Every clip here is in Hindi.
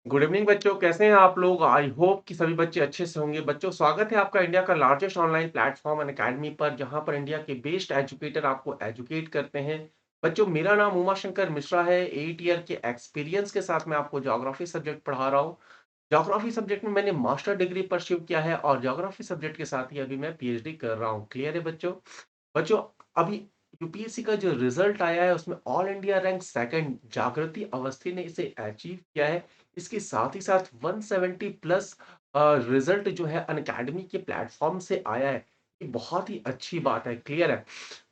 गुड इवनिंग बच्चों, कैसे हैं आप लोग? आई होप कि सभी बच्चे अच्छे से होंगे। बच्चों, स्वागत है आपका इंडिया का लार्जेस्ट ऑनलाइन प्लेटफॉर्म अनअकैडमी पर, जहां पर इंडिया के बेस्ट एजुकेटर आपको एजुकेट करते हैं। बच्चों, मेरा नाम उमा शंकर मिश्रा है। 8 ईयर के एक्सपीरियंस के साथ मैं आपको ज्योग्राफी सब्जेक्ट पढ़ा रहा हूँ। ज्योग्राफी सब्जेक्ट में मैंने मास्टर डिग्री परस्यू किया है और ज्योग्राफी सब्जेक्ट के साथ ही अभी मैं पीएचडी कर रहा हूँ। क्लियर है बच्चों? बच्चों, अभी यूपीएससी का जो रिजल्ट आया है उसमें ऑल इंडिया रैंक सेकंड जागृति अवस्थी ने इसे अचीव किया है। इसके साथ ही साथ 170 प्लस रिजल्ट जो है अनअकैडमी के प्लेटफॉर्म से आया है। ये बहुत ही अच्छी बात है। क्लियर है?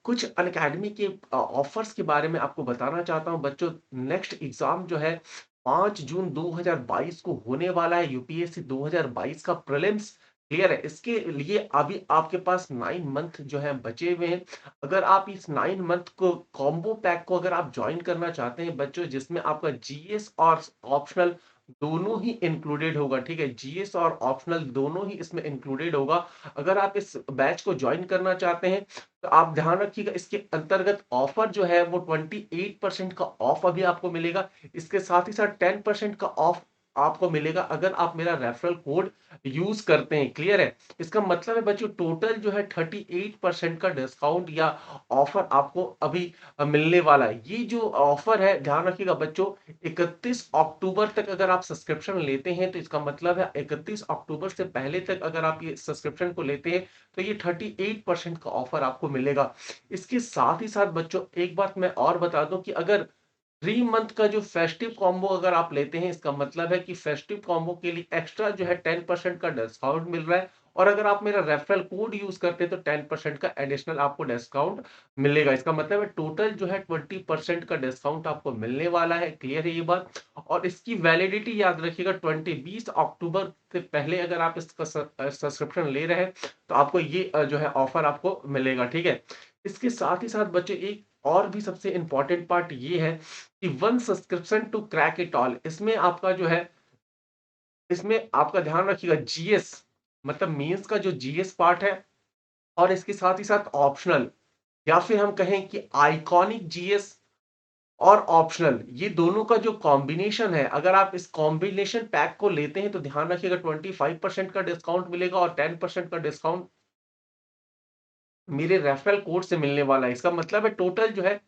कुछ अनअकैडमी के ऑफर्स के बारे में आपको बताना चाहता हूं बच्चों। नेक्स्ट एग्जाम जो है 5 जून 2022 को होने वाला है, यूपीएससी 2022 का प्रीलिम्स। क्लियर है? इसके लिए अभी आपके पास 9 मंथ जो है बचे हुए हैं। अगर आप इस 9 मंथ को कॉम्बो पैक को अगर आप ज्वाइन करना चाहते हैं बच्चों, जिसमें आपका जीएस और ऑप्शनल दोनों ही इंक्लूडेड होगा। ठीक है? जीएस और ऑप्शनल दोनों ही इसमें इंक्लूडेड होगा। अगर आप इस बैच को ज्वाइन करना चाहते हैं तो आप ध्यान रखिएगा, इसके अंतर्गत ऑफर जो है वो 28% का ऑफ अभी आपको मिलेगा। इसके साथ ही साथ 10% का ऑफ आपको मिलेगा अगर आप मेरा रेफरल कोड यूज करते हैं। क्लियर है? इसका मतलब है बच्चों, टोटल जो है 38% का डिस्काउंट या ऑफर आपको अभी मिलने वाला है। ये जो ऑफर है, ध्यान रखिएगा बच्चों, 31 अक्टूबर तक अगर आप सब्सक्रिप्शन लेते हैं तो इसका मतलब है 31 अक्टूबर से पहले तक अगर आप ये सब्सक्रिप्शन को लेते हैं तो ये 38% का ऑफर आपको मिलेगा। इसके साथ ही साथ बच्चों, एक बात मैं और बता दूं कि अगर 3 मंथ का जो फेस्टिव कॉम्बो अगर आप लेते हैं, इसका मतलब है कि फेस्टिव कॉम्बो के लिए एक्स्ट्रा जो है 10% का डिस्काउंट मिल रहा है। और अगर आप मेरा रेफरल कोड यूज करते हैं तो 10% का एडिशनल आपको डिस्काउंट मिलेगा। इसका मतलब है टोटल जो है 20% का डिस्काउंट आपको मिलने वाला है। क्लियर है ये बात? और इसकी वैलिडिटी याद रखिएगा, 20 अक्टूबर से पहले अगर आप इसका सब्सक्रिप्शन ले रहे हैं तो आपको ये जो है ऑफर आपको मिलेगा। ठीक है? इसके साथ ही साथ बच्चे, एक और भी सबसे इंपॉर्टेंट पार्ट ये है कि one subscription to crack it all, इसमें आपका जो है, इसमें आपका ध्यान रखिएगा, जीएस मतलब मेंस का जो जीएस पार्ट है और इसके साथ ही साथ ऑप्शनल, या फिर हम कहें कि आइकॉनिक जीएस और ऑप्शनल, ये दोनों का जो कॉम्बिनेशन है, अगर आप इस कॉम्बिनेशन पैक को लेते हैं तो ध्यान रखिएगा 25% का डिस्काउंट मिलेगा और 10% का डिस्काउंट मेरे रेफरल कोड से मिलने वाला है। इसका मतलब है टोटल जो है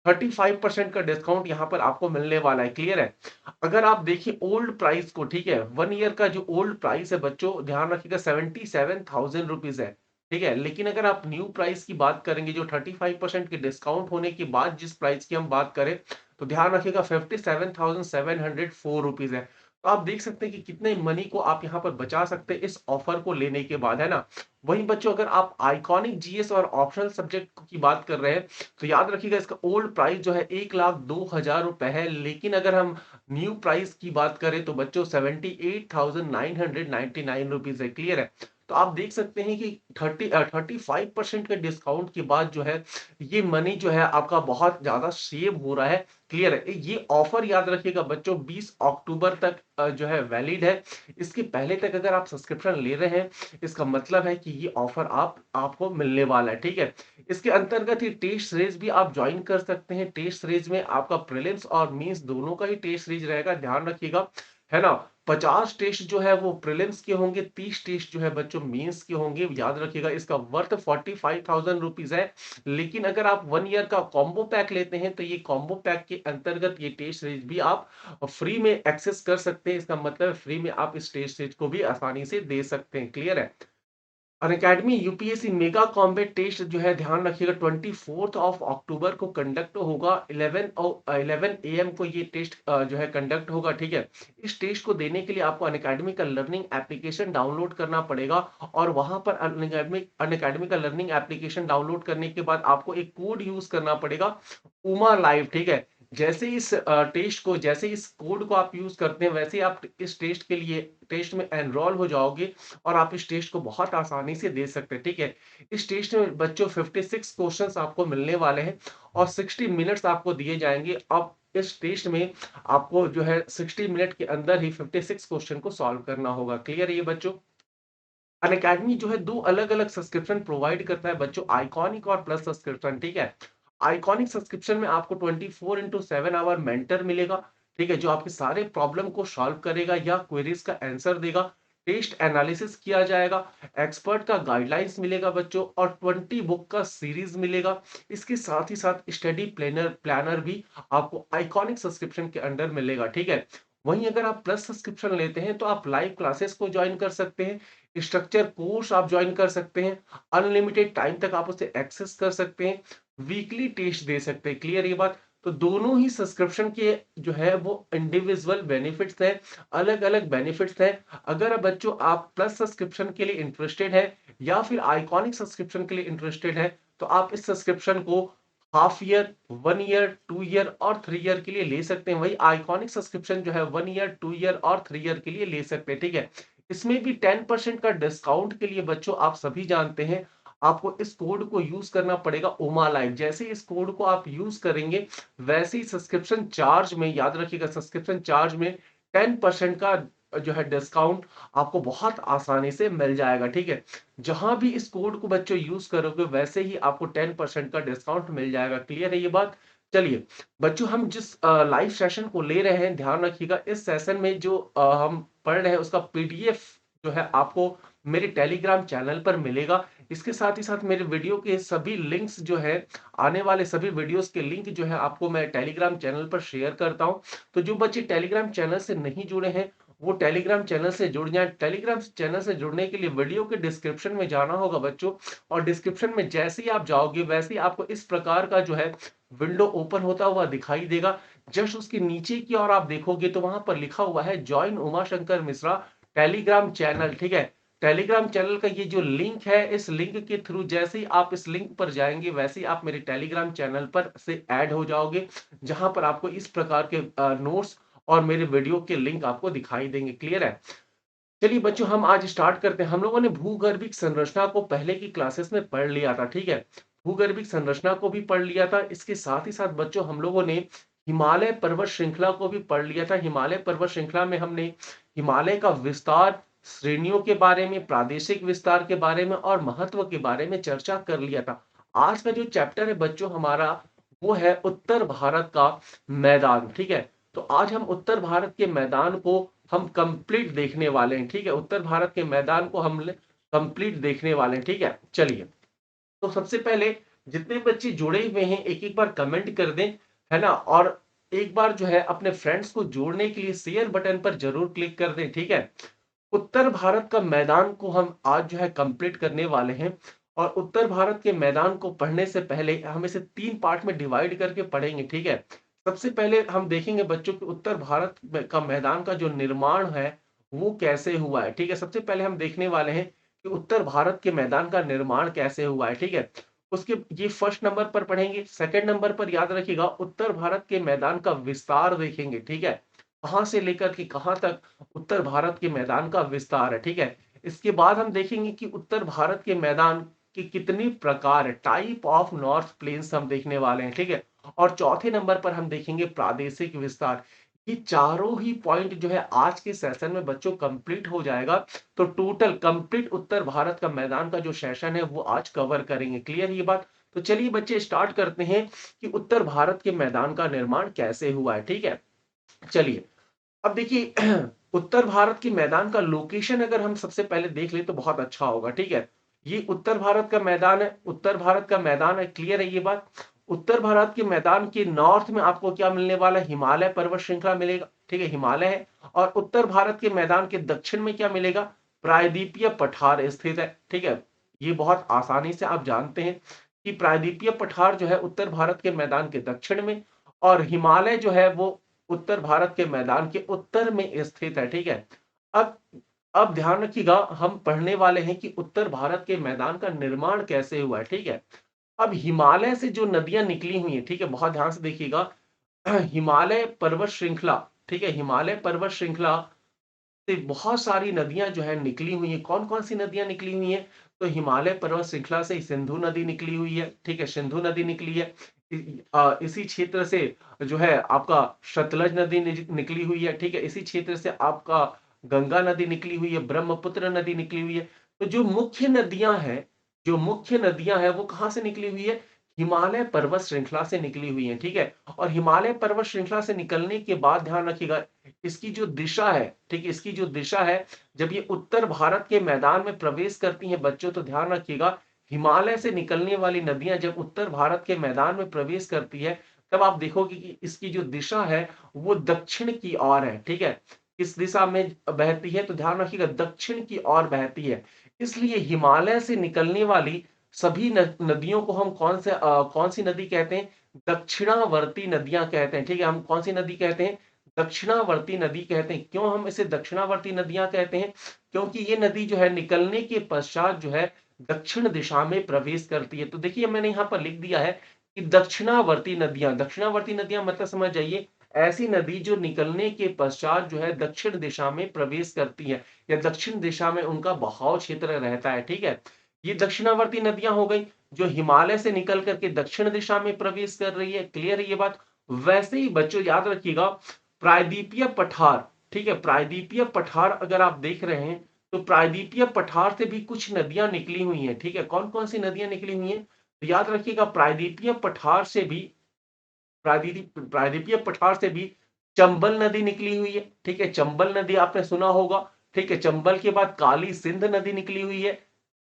35% का डिस्काउंट यहाँ पर आपको मिलने वाला है। क्लियर है? अगर आप देखिए ओल्ड प्राइस को, ठीक है, 1 ईयर का जो ओल्ड प्राइस है बच्चों, ध्यान रखिएगा 77,000 रुपीज है। ठीक है? लेकिन अगर आप न्यू प्राइस की बात करेंगे, जो 35% के डिस्काउंट होने के बाद जिस प्राइस की हम बात करें, तो ध्यान रखिएगा 57,704 रुपीज है। तो आप देख सकते हैं कि कितने मनी को आप यहाँ पर बचा सकते हैं इस ऑफर को लेने के बाद, है ना? वहीं बच्चों, अगर आप आइकॉनिक जीएस और ऑप्शनल सब्जेक्ट की बात कर रहे हैं तो याद रखिएगा इसका ओल्ड प्राइस जो है 1,02,000 रुपए है। लेकिन अगर हम न्यू प्राइस की बात करें तो बच्चों 78,999 रुपीज है। क्लियर है? तो आप देख सकते हैं कि 35% के डिस्काउंट के बाद जो है ये मनी जो है आपका बहुत ज्यादा सेव हो रहा है। क्लियर है? ये ऑफर याद रखिएगा बच्चों 20 अक्टूबर तक जो है वैलिड है। इसके पहले तक अगर आप सब्सक्रिप्शन ले रहे हैं, इसका मतलब है कि ये ऑफर आपको मिलने वाला है। ठीक है? इसके अंतर्गत ही टेस्ट सीरीज भी आप ज्वाइन कर सकते हैं। टेस्ट सीरीज में आपका प्रीलिम्स और मेंस दोनों का ही टेस्ट सीरीज रहेगा। ध्यान रखिएगा, है ना? 50 टेस्ट जो है वो प्रीलिम्स के होंगे, 30 टेस्ट जो है बच्चों मेंस के होंगे। याद रखिएगा, इसका वर्थ 45,000 रुपीज है। लेकिन अगर आप 1 ईयर का कॉम्बो पैक लेते हैं तो ये कॉम्बो पैक के अंतर्गत ये टेस्ट सीरीज भी आप फ्री में एक्सेस कर सकते हैं। इसका मतलब फ्री में आप इस टेस्ट सीरीज को भी आसानी से दे सकते हैं। क्लियर है? Unacademy UPSC mega combat test जो है, ध्यान रखिएगा, 24 अक्टूबर को कंडक्ट होगा। 11 AM को ये टेस्ट जो है कंडक्ट होगा। ठीक है? इस टेस्ट को देने के लिए आपको अनअकैडमी का लर्निंग एप्लीकेशन डाउनलोड करना पड़ेगा। और वहां पर अनअकैडमी का लर्निंग एप्लीकेशन डाउनलोड करने के बाद आपको एक कोड यूज करना पड़ेगा, उमा लाइव। ठीक है? जैसे इस कोड को आप यूज करते हैं, वैसे ही आप इस टेस्ट के लिए टेस्ट में एनरोल हो जाओगे और आप इस टेस्ट को बहुत आसानी से दे सकते हैं। ठीक है? इस टेस्ट में बच्चों 56 क्वेश्चंस आपको मिलने वाले हैं और 60 मिनट्स आपको दिए जाएंगे। अब इस टेस्ट में आपको जो है 60 मिनट के अंदर ही 56 क्वेश्चन को सॉल्व करना होगा। क्लियर है ये बच्चों? अनअकैडमी जो है दो अलग अलग सब्सक्रिप्शन प्रोवाइड करता है बच्चों, आइकॉनिक और प्लस सब्सक्रिप्शन। ठीक है? आइकॉनिक सब्सक्रिप्शन में आपको 24x7 आवर मेंटर मिलेगा। ठीक है? जो आपके सारे प्रॉब्लम को सॉल्व करेगा या क्वेरीज का आंसर देगा। टेस्ट एनालिसिस किया जाएगा, एक्सपर्ट का गाइडलाइंस मिलेगा बच्चों, और 20 बुक का सीरीज मिलेगा। इसके साथ ही साथ स्टडी प्लानर प्लानर भी आपको आइकॉनिक सब्सक्रिप्शन के अंडर मिलेगा, ठीक है? वहीं अगर आप प्लस सब्सक्रिप्शन लेते हैं तो आप लाइव क्लासेस को ज्वाइन कर सकते हैं, स्ट्रक्चर कोर्स आप ज्वाइन कर सकते हैं, अनलिमिटेड टाइम तक आप उसे एक्सेस कर सकते हैं, वीकली टेस्ट दे सकते हैं। क्लियर ये बात? तो दोनों ही सब्सक्रिप्शन के जो है वो इंडिविजुअल बेनिफिट्स हैं, अलग अलग बेनिफिट्स हैं। अगर अब बच्चों आप प्लस सब्सक्रिप्शन के लिए इंटरेस्टेड है या फिर आइकॉनिक सब्सक्रिप्शन के लिए इंटरेस्टेड है, तो आप इस सब्सक्रिप्शन को हाफ ईयर, 1 ईयर, 2 ईयर और 3 ईयर के लिए ले सकते हैं। वही आइकॉनिक सब्सक्रिप्शन जो है 1 ईयर, 2 ईयर और 3 ईयर के लिए ले सकते हैं, ठीक है? इसमें भी 10% का डिस्काउंट के लिए बच्चों आप सभी जानते हैं, आपको इस कोड को यूज करना पड़ेगा, ओमा लाइव। जैसे इस कोड को आप यूज करेंगे, वैसे ही सब्सक्रिप्शन चार्ज में, याद रखिएगा, सब्सक्रिप्शन चार्ज में 10% का जो है डिस्काउंट आपको बहुत आसानी से मिल जाएगा, ठीक है? जहां भी इस कोड को बच्चों यूज करोगे, वैसे ही आपको 10% का डिस्काउंट मिल जाएगा। क्लियर है ये बात? चलिए बच्चों, हम जिस लाइव सेशन को ले रहे हैं, ध्यान रखिएगा, इस सेशन में जो हम पढ़ रहे हैं उसका पीडीएफ जो है आपको मेरे टेलीग्राम चैनल पर मिलेगा। इसके साथ ही साथ मेरे वीडियो के सभी लिंक्स जो है, आने वाले सभी वीडियोस के लिंक जो है आपको मैं टेलीग्राम चैनल पर शेयर करता हूं। तो जो बच्चे टेलीग्राम चैनल से नहीं जुड़े हैं, वो टेलीग्राम चैनल से जुड़ जाएं। टेलीग्राम चैनल से जुड़ने के लिए वीडियो के डिस्क्रिप्शन में जाना होगा बच्चों, और डिस्क्रिप्शन में जैसे ही आप जाओगे, वैसे ही आपको इस प्रकार का जो है विंडो ओपन होता हुआ दिखाई देगा। जस्ट उसके नीचे की ओर आप देखोगे तो वहां पर लिखा हुआ है join Uma Shankar Mishra Telegram channel, ठीक है? टेलीग्राम चैनल का ये जो लिंक है, इस लिंक के थ्रू जैसे ही आप इस लिंक पर जाएंगे, वैसे ही आप मेरे टेलीग्राम चैनल पर से ऐड हो जाओगे, जहां पर आपको इस प्रकार के नोट्स और मेरे वीडियो के लिंक आपको दिखाई देंगे। क्लियर है? चलिए बच्चों, हम आज स्टार्ट करते हैं। हम लोगों ने भूगर्भिक संरचना को पहले की क्लासेस में पढ़ लिया था, ठीक है? भूगर्भिक संरचना को भी पढ़ लिया था। इसके साथ ही साथ बच्चों हम लोगों ने हिमालय पर्वत श्रृंखला को भी पढ़ लिया था। हिमालय पर्वत श्रृंखला में हमने हिमालय का विस्तार, श्रेणियों के बारे में, प्रादेशिक विस्तार के बारे में और महत्व के बारे में चर्चा कर लिया था। आज का जो चैप्टर है बच्चों हमारा, वो है उत्तर भारत का मैदान, ठीक है? तो आज हम उत्तर भारत के मैदान को हम कंप्लीट देखने वाले हैं, ठीक है? उत्तर भारत के मैदान को हम कंप्लीट देखने वाले हैं, ठीक है? चलिए, तो सबसे पहले जितने बच्चे जुड़े हुए हैं एक एक बार कमेंट कर दें, है ना? और एक बार जो है अपने फ्रेंड्स को जोड़ने के लिए शेयर बटन पर जरूर क्लिक कर दें, ठीक है? उत्तर भारत का मैदान को हम आज जो है कंप्लीट करने वाले हैं, और उत्तर भारत के मैदान को पढ़ने से पहले हम इसे 3 पार्ट में डिवाइड करके पढ़ेंगे, ठीक है? सबसे पहले हम देखेंगे बच्चों कि उत्तर भारत का मैदान का जो निर्माण है वो कैसे हुआ है, ठीक है? सबसे पहले हम देखने वाले हैं कि उत्तर भारत के मैदान का निर्माण कैसे हुआ है, ठीक है? उसके ये फर्स्ट नंबर पर पढ़ेंगे। सेकंड नंबर पर याद रखिएगा, उत्तर भारत के मैदान का विस्तार देखेंगे, ठीक है? कहां से लेकर के कहां तक उत्तर भारत के मैदान का विस्तार है, ठीक है? इसके बाद हम देखेंगे कि उत्तर भारत के मैदान के कितनी प्रकार है, टाइप ऑफ नॉर्थ प्लेन्स हम देखने वाले हैं, ठीक है? और चौथे नंबर पर हम देखेंगे प्रादेशिक विस्तार। ये चारों ही पॉइंट जो है आज के सेशन में बच्चों कंप्लीट हो जाएगा। तो टोटल कंप्लीट उत्तर भारत का मैदान का जो सेशन है वो आज कवर करेंगे। क्लियर ये बात? तो चलिए बच्चे स्टार्ट करते हैं कि उत्तर भारत के मैदान का निर्माण कैसे हुआ है, ठीक है? चलिए, अब देखिए उत्तर भारत के मैदान का लोकेशन अगर हम सबसे पहले देख ले तो बहुत अच्छा होगा, ठीक है? ये उत्तर भारत का मैदान है, उत्तर भारत का मैदान है। क्लियर है ये बात? उत्तर भारत के मैदान के नॉर्थ में आपको क्या मिलने वाला है? हिमालय पर्वत श्रृंखला मिलेगा, ठीक है? हिमालय है। और उत्तर भारत के मैदान के दक्षिण में क्या मिलेगा? प्रायद्वीपीय पठार स्थित है, ठीक है? ये बहुत आसानी से आप जानते हैं कि प्रायद्वीपीय पठार जो है उत्तर भारत के मैदान के दक्षिण में, और हिमालय जो है वो उत्तर भारत के मैदान के उत्तर में स्थित है, ठीक है? अब अब ध्यान रखिएगा, हम पढ़ने वाले हैं कि उत्तर भारत के मैदान का निर्माण कैसे हुआ है, ठीक है? अब हिमालय से जो नदियां निकली हुई हैं, ठीक है, बहुत ध्यान से देखिएगा, हिमालय पर्वत श्रृंखला, ठीक है, हिमालय पर्वत श्रृंखला से बहुत सारी नदियां जो है निकली हुई हैं। कौन कौन सी नदियां निकली हुई हैं? तो हिमालय पर्वत श्रृंखला से सिंधु नदी निकली हुई है, ठीक है? सिंधु नदी निकली है। इसी क्षेत्र से जो है आपका सतलज नदी निकली हुई है, ठीक है? इसी क्षेत्र से आपका गंगा नदी निकली हुई है, ब्रह्मपुत्र नदी निकली हुई है। तो जो मुख्य नदियां हैं, जो मुख्य नदियां हैं वो कहां से निकली हुई है? हिमालय पर्वत श्रृंखला से निकली हुई है, ठीक है। और हिमालय पर्वत श्रृंखला से निकलने के बाद ध्यान रखिएगा, इसकी जो दिशा है, ठीक है, इसकी जो दिशा है, जब ये उत्तर भारत के मैदान में प्रवेश करती हैं बच्चों, तो ध्यान रखिएगा, हिमालय से निकलने वाली नदियां जब उत्तर भारत के मैदान में प्रवेश करती है, तब आप देखोगे कि इसकी जो दिशा है वो दक्षिण की ओर है, ठीक है। किस दिशा में बहती है, तो ध्यान रखिएगा दक्षिण की ओर बहती है। इसलिए हिमालय से निकलने वाली सभी नदियों को हम कौन सी नदी कहते हैं? दक्षिणावर्ती नदियां कहते हैं, ठीक है। हम कौन सी नदी कहते हैं? दक्षिणावर्ती नदी कहते हैं। क्यों हम इसे दक्षिणावर्ती नदियां कहते हैं? क्योंकि ये नदी जो है निकलने के पश्चात जो है दक्षिण दिशा में प्रवेश करती है। तो देखिए मैंने यहाँ पर लिख दिया है कि दक्षिणावर्ती नदियां मतलब समझ जाइए, ऐसी नदी जो निकलने के पश्चात जो है दक्षिण दिशा में प्रवेश करती है, या दक्षिण दिशा में उनका बहाव क्षेत्र रहता है, ठीक है। ये दक्षिणावर्ती नदियां हो गई जो हिमालय से निकल करके दक्षिण दिशा में प्रवेश कर रही है। क्लियर है ये बात? वैसे ही बच्चों याद रखिएगा, प्रायद्वीपीय पठार, ठीक है, प्रायद्वीपीय पठार अगर आप देख रहे हैं, तो प्रायद्वीपीय पठार से भी कुछ नदियां निकली हुई हैं, ठीक है। कौन कौन सी नदियां निकली हुई हैं? तो याद रखिएगा, प्रायद्वीपीय पठार से भी प्रायद्वीपीय पठार से भी चंबल नदी निकली हुई है, ठीक है। चंबल नदी आपने सुना होगा, ठीक है। चंबल के बाद काली सिंध नदी निकली हुई है,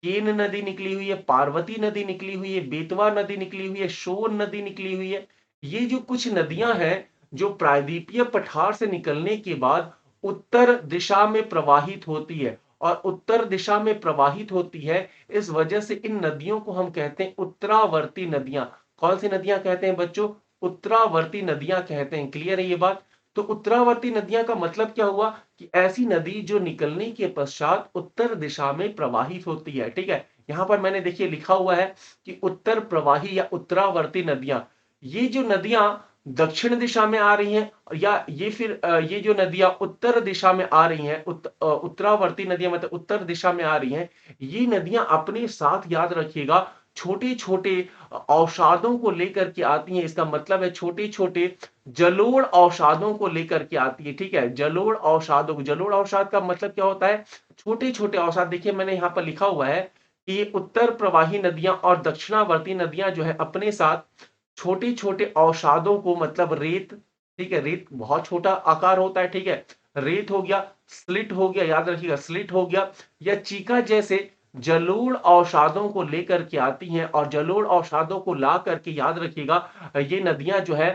केन नदी निकली हुई है, पार्वती नदी निकली हुई है, बेतवा नदी निकली हुई है, सोन नदी निकली हुई है। ये जो कुछ नदियां हैं जो प्रायद्वीपीय पठार से निकलने के बाद उत्तर दिशा में प्रवाहित होती है, और उत्तर दिशा में प्रवाहित होती है, इस वजह से इन नदियों को हम कहते हैं उत्तरावर्ती नदियां। कौन सी नदियां कहते हैं बच्चों? उत्तरावर्ती नदियां कहते हैं। क्लियर है ये बात? तो उत्तरावर्ती नदियां का मतलब क्या हुआ कि ऐसी नदी जो निकलने के पश्चात उत्तर दिशा में प्रवाहित होती है, ठीक है। यहां पर मैंने देखिए लिखा हुआ है कि उत्तर प्रवाही या उत्तरावर्ती नदियां, ये जो नदियां दक्षिण दिशा में आ रही हैं, या ये जो नदियां उत्तर दिशा में आ रही हैं, उत्तरावर्ती नदियां मतलब उत्तर दिशा में आ रही हैं, ये नदियां अपने साथ याद रखिएगा छोटे छोटे अवसादों को लेकर के आती हैं। इसका मतलब है छोटे छोटे जलोढ़ अवसादों को लेकर के आती है, ठीक है। जलोढ़ अवसाद का मतलब क्या होता है? छोटे छोटे अवसाद। देखिए मैंने यहाँ पर लिखा हुआ है कि ये उत्तर प्रवाही नदियां और दक्षिणावर्ती नदियां जो है अपने साथ छोटे छोटे अवसादों को, मतलब रेत, ठीक है, रेत बहुत छोटा आकार होता है, ठीक है। रेत हो गया, स्लिट हो गया, याद रखिएगा स्लिट हो गया, या चीका जैसे जलोढ़ अवसादों को लेकर के आती हैं, और जलोढ़ अवसादों को ला करके याद रखिएगा ये नदियां जो है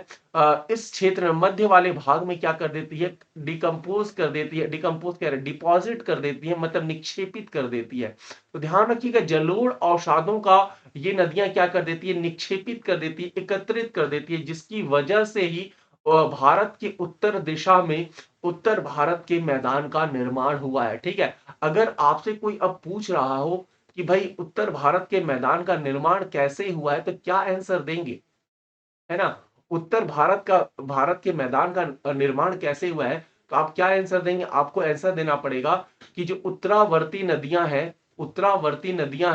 इस क्षेत्र में मध्य वाले भाग में क्या कर देती है? डिकम्पोज कर देती है, डिकम्पोज कह रहे डिपॉजिट कर देती है, मतलब निक्षेपित कर देती है। तो ध्यान रखिएगा, जलोढ़ अवसादों का ये नदियां क्या कर देती है? निक्षेपित कर देती है, एकत्रित कर देती है, जिसकी वजह से ही भारत के उत्तर दिशा में उत्तर भारत के मैदान का निर्माण हुआ है, ठीक है। अगर आपसे कोई अब पूछ रहा हो कि भाई उत्तर भारत के मैदान का निर्माण कैसे हुआ है, तो क्या आंसर देंगे? है ना? भारत के मैदान का निर्माण कैसे हुआ है, तो आप क्या आंसर देंगे? आपको आंसर देना पड़ेगा कि जो उत्तरावर्ती नदियां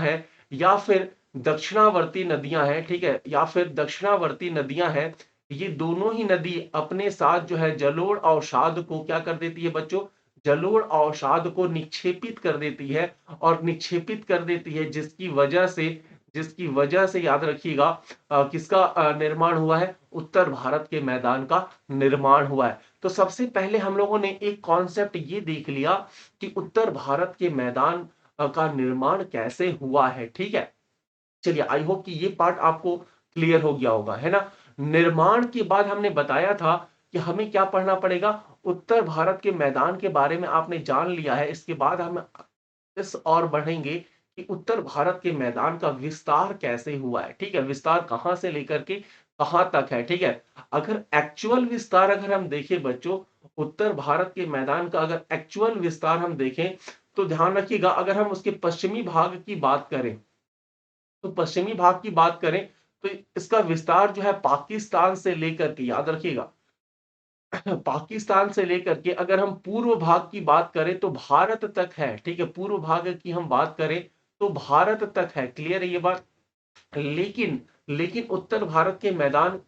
हैं, या फिर दक्षिणावर्ती नदियां हैं, ठीक है, या फिर दक्षिणावर्ती नदियां हैं, ये दोनों ही नदी अपने साथ जो है जलोढ़ अवसाद को क्या कर देती है बच्चों? जलोढ़ अवसाद को निक्षेपित कर देती है, और निक्षेपित कर देती है, जिसकी वजह से याद रखिएगा किसका निर्माण हुआ है? उत्तर भारत के मैदान का निर्माण हुआ है। तो सबसे पहले हम लोगों ने एक कॉन्सेप्ट ये देख लिया कि उत्तर भारत के मैदान का निर्माण कैसे हुआ है, ठीक है। चलिए आई होप कि ये पार्ट आपको क्लियर हो गया होगा, है ना। निर्माण के बाद हमने बताया था कि हमें क्या पढ़ना पड़ेगा? उत्तर भारत के मैदान के बारे में आपने जान लिया है। इसके बाद हम इस और बढ़ेंगे कि उत्तर भारत के मैदान का विस्तार कैसे हुआ है, ठीक है। विस्तार कहां से लेकर के कहां तक है, ठीक है। अगर एक्चुअल विस्तार अगर हम देखें बच्चों, उत्तर भारत के मैदान का अगर एक्चुअल विस्तार हम देखें, तो ध्यान रखिएगा, अगर हम उसके पश्चिमी भाग की बात करें, तो पश्चिमी भाग की बात करें, तो इसका विस्तार जो है पाकिस्तान से लेकर के, याद रखिएगा, पाकिस्तान से लेकर के अगर हम पूर्व भाग की बात करें तो भारत तक है, ठीक है। पूर्व भाग की हम बात करें तो भारत तक है। क्लियर है ये बात? लेकिन लेकिन उत्तर भारत के मैदान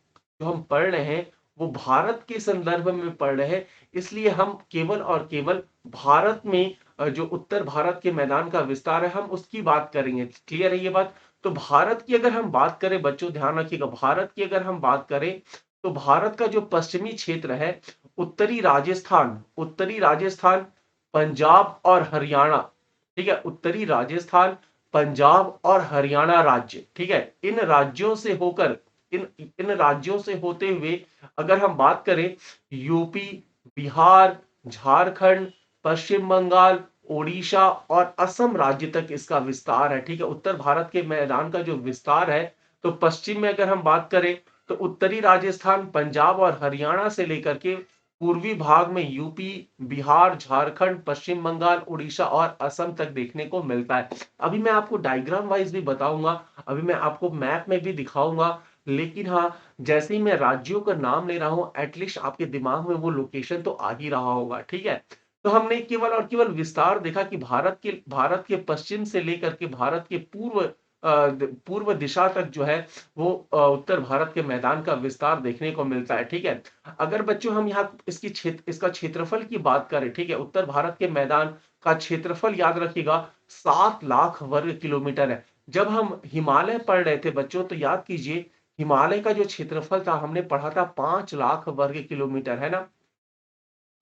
जो हम पढ़ रहे हैं वो भारत के संदर्भ में पढ़ रहे हैं, इसलिए हम केवल और केवल भारत में जो उत्तर भारत के मैदान का विस्तार है हम उसकी बात करेंगे। क्लियर है ये बात? तो भारत की अगर हम बात करें बच्चों, ध्यान रखिएगा, भारत की अगर हम बात करें तो भारत का जो पश्चिमी क्षेत्र है, उत्तरी राजस्थान, पंजाब और हरियाणा, ठीक है, उत्तरी राजस्थान, पंजाब और हरियाणा राज्य, ठीक है, इन राज्यों से होकर, इन इन राज्यों से होते हुए अगर हम बात करें यूपी, बिहार, झारखंड, पश्चिम बंगाल, ओडिशा और असम राज्य तक इसका विस्तार है, ठीक है। उत्तर भारत के मैदान का जो विस्तार है, तो पश्चिम में अगर हम बात करें तो उत्तरी राजस्थान, पंजाब और हरियाणा से लेकर के पूर्वी भाग में यूपी, बिहार, झारखंड, पश्चिम बंगाल, उड़ीसा और असम तक देखने को मिलता है। अभी मैं आपको डायग्राम वाइज भी बताऊंगा, अभी मैं आपको मैप में भी दिखाऊंगा, लेकिन हाँ, जैसे ही मैं राज्यों का नाम ले रहा हूं, एटलीस्ट आपके दिमाग में वो लोकेशन तो आ ही रहा होगा, ठीक है। तो हमने केवल और केवल विस्तार देखा कि भारत के पश्चिम से लेकर के भारत के पूर्व दिशा तक जो है वो उत्तर भारत के मैदान का विस्तार देखने को मिलता है, ठीक है। अगर बच्चों हम यहाँ इसका क्षेत्रफल की बात करें, ठीक है, उत्तर भारत के मैदान का क्षेत्रफल याद रखिएगा 7 लाख वर्ग किलोमीटर है। जब हम हिमालय पढ़ रहे थे बच्चों, तो याद कीजिए हिमालय का जो क्षेत्रफल था हमने पढ़ा था 5 लाख वर्ग किलोमीटर, है ना।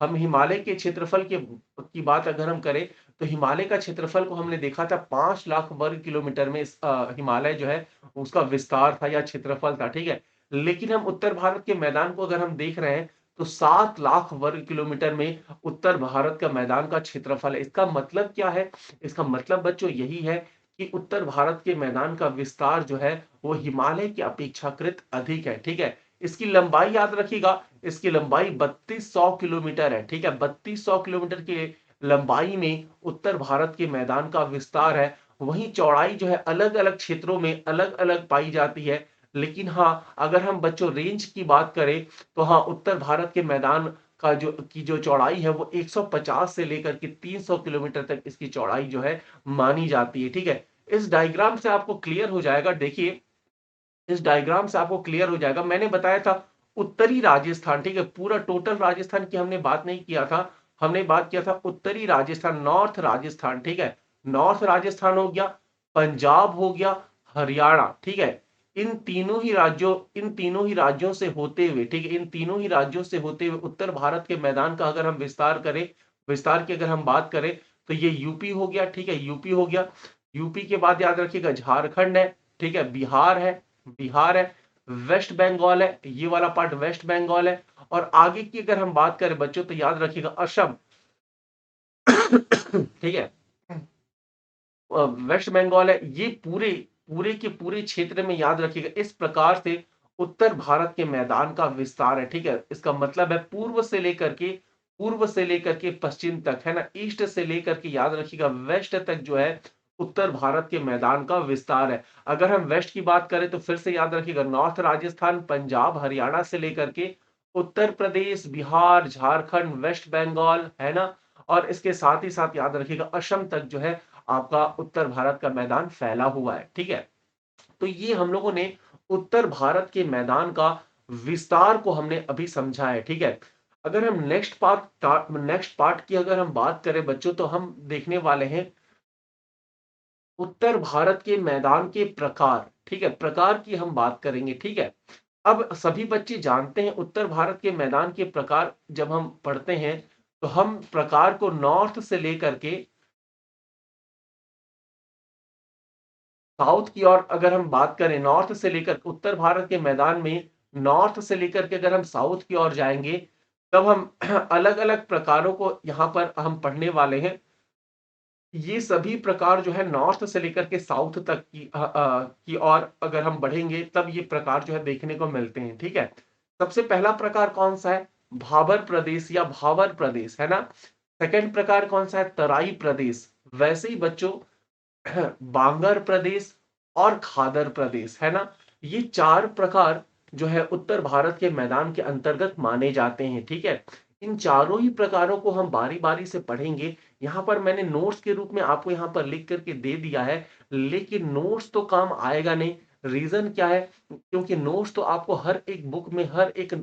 हम हिमालय के क्षेत्रफल के की बात अगर हम करें तो हिमालय का क्षेत्रफल को हमने देखा था 5 लाख वर्ग किलोमीटर में, हिमालय जो है उसका विस्तार था या क्षेत्रफल था, ठीक है। लेकिन हम उत्तर भारत के मैदान को अगर हम देख रहे हैं तो 7 लाख वर्ग किलोमीटर में उत्तर भारत का मैदान का क्षेत्रफल है। इसका मतलब क्या है? इसका मतलब बच्चों यही है कि उत्तर भारत के मैदान का विस्तार जो है वो हिमालय की अपेक्षाकृत अधिक है, ठीक है। इसकी लंबाई याद रखिएगा, इसकी लंबाई 3200 किलोमीटर है, ठीक है। 3200 किलोमीटर की लंबाई में उत्तर भारत के मैदान का विस्तार है। वहीं चौड़ाई जो है अलग अलग क्षेत्रों में अलग अलग पाई जाती है। लेकिन हाँ, अगर हम बच्चों रेंज की बात करें तो हाँ, उत्तर भारत के मैदान का जो चौड़ाई है वो 150 से लेकर के 300 किलोमीटर तक इसकी चौड़ाई जो है मानी जाती है, ठीक है। इस डायग्राम से आपको क्लियर हो जाएगा, देखिए इस डायग्राम से आपको क्लियर हो जाएगा। मैंने बताया था उत्तरी राजस्थान, ठीक है, पूरा टोटल राजस्थान की हमने बात नहीं किया था, हमने बात किया था उत्तरी राजस्थान, नॉर्थ राजस्थान, ठीक है। नॉर्थ राजस्थान हो गया, पंजाब हो गया, हरियाणा, ठीक है। इन तीनों ही राज्यों से होते हुए, ठीक है, इन तीनों ही राज्यों से होते हुए उत्तर भारत के मैदान का अगर हम विस्तार करें, विस्तार की अगर हम बात करें तो ये यूपी हो गया, ठीक है, यूपी हो गया। यूपी के बाद याद रखिएगा झारखंड है, ठीक है, बिहार है, वेस्ट बंगाल है, ये वाला पार्ट वेस्ट बंगाल है। और आगे की अगर हम बात करें बच्चों तो याद रखिएगा असम, ठीक है, वेस्ट बंगाल है। ये पूरे पूरे के पूरे क्षेत्र में याद रखिएगा इस प्रकार से उत्तर भारत के मैदान का विस्तार है, ठीक है। इसका मतलब है पूर्व से लेकर के पश्चिम तक, है ना, ईस्ट से लेकर के याद रखिएगा वेस्ट तक जो है उत्तर भारत के मैदान का विस्तार है। अगर हम वेस्ट की बात करें तो फिर से याद रखिएगा नॉर्थ राजस्थान, पंजाब, हरियाणा से लेकर के उत्तर प्रदेश, बिहार, झारखंड, वेस्ट बंगाल, है ना, और इसके साथ ही साथ याद रखिएगा असम तक जो है आपका उत्तर भारत का मैदान फैला हुआ है, ठीक है। तो ये हम लोगों ने उत्तर भारत के मैदान का विस्तार को हमने अभी समझा है, ठीक है। अगर हम नेक्स्ट पार्ट की अगर हम बात करें बच्चों, तो हम देखने वाले हैं उत्तर भारत के मैदान के प्रकार, ठीक है, प्रकार की हम बात करेंगे, ठीक है। अब सभी बच्चे जानते हैं उत्तर भारत के मैदान के प्रकार, जब हम पढ़ते हैं तो हम प्रकार को नॉर्थ से लेकर के साउथ की ओर अगर हम बात करें, नॉर्थ से लेकर उत्तर भारत के मैदान में नॉर्थ से लेकर के अगर हम साउथ की ओर जाएंगे, तब हम अलग अलग प्रकारों को यहाँ पर हम पढ़ने वाले हैं। ये सभी प्रकार जो है नॉर्थ से लेकर के साउथ तक की ओर अगर हम बढ़ेंगे तब ये प्रकार जो है देखने को मिलते हैं, ठीक है। सबसे पहला प्रकार कौन सा है? भाबर प्रदेश या भावर प्रदेश, है ना। सेकंड प्रकार कौन सा है? तराई प्रदेश। वैसे ही बच्चों बांगर प्रदेश और खादर प्रदेश, है ना, ये चार प्रकार जो है उत्तर भारत के मैदान के अंतर्गत माने जाते हैं, ठीक है। इन चारों ही प्रकारों को हम बारी बारी से पढ़ेंगे। यहाँ पर मैंने नोट्स के रूप में आपको यहाँ पर लिख करके दे दिया है, लेकिन नोट्स तो काम आएगा नहीं रीज़न क्या है? क्योंकि नोट्स तो आपको हर एक बुक में, हर एक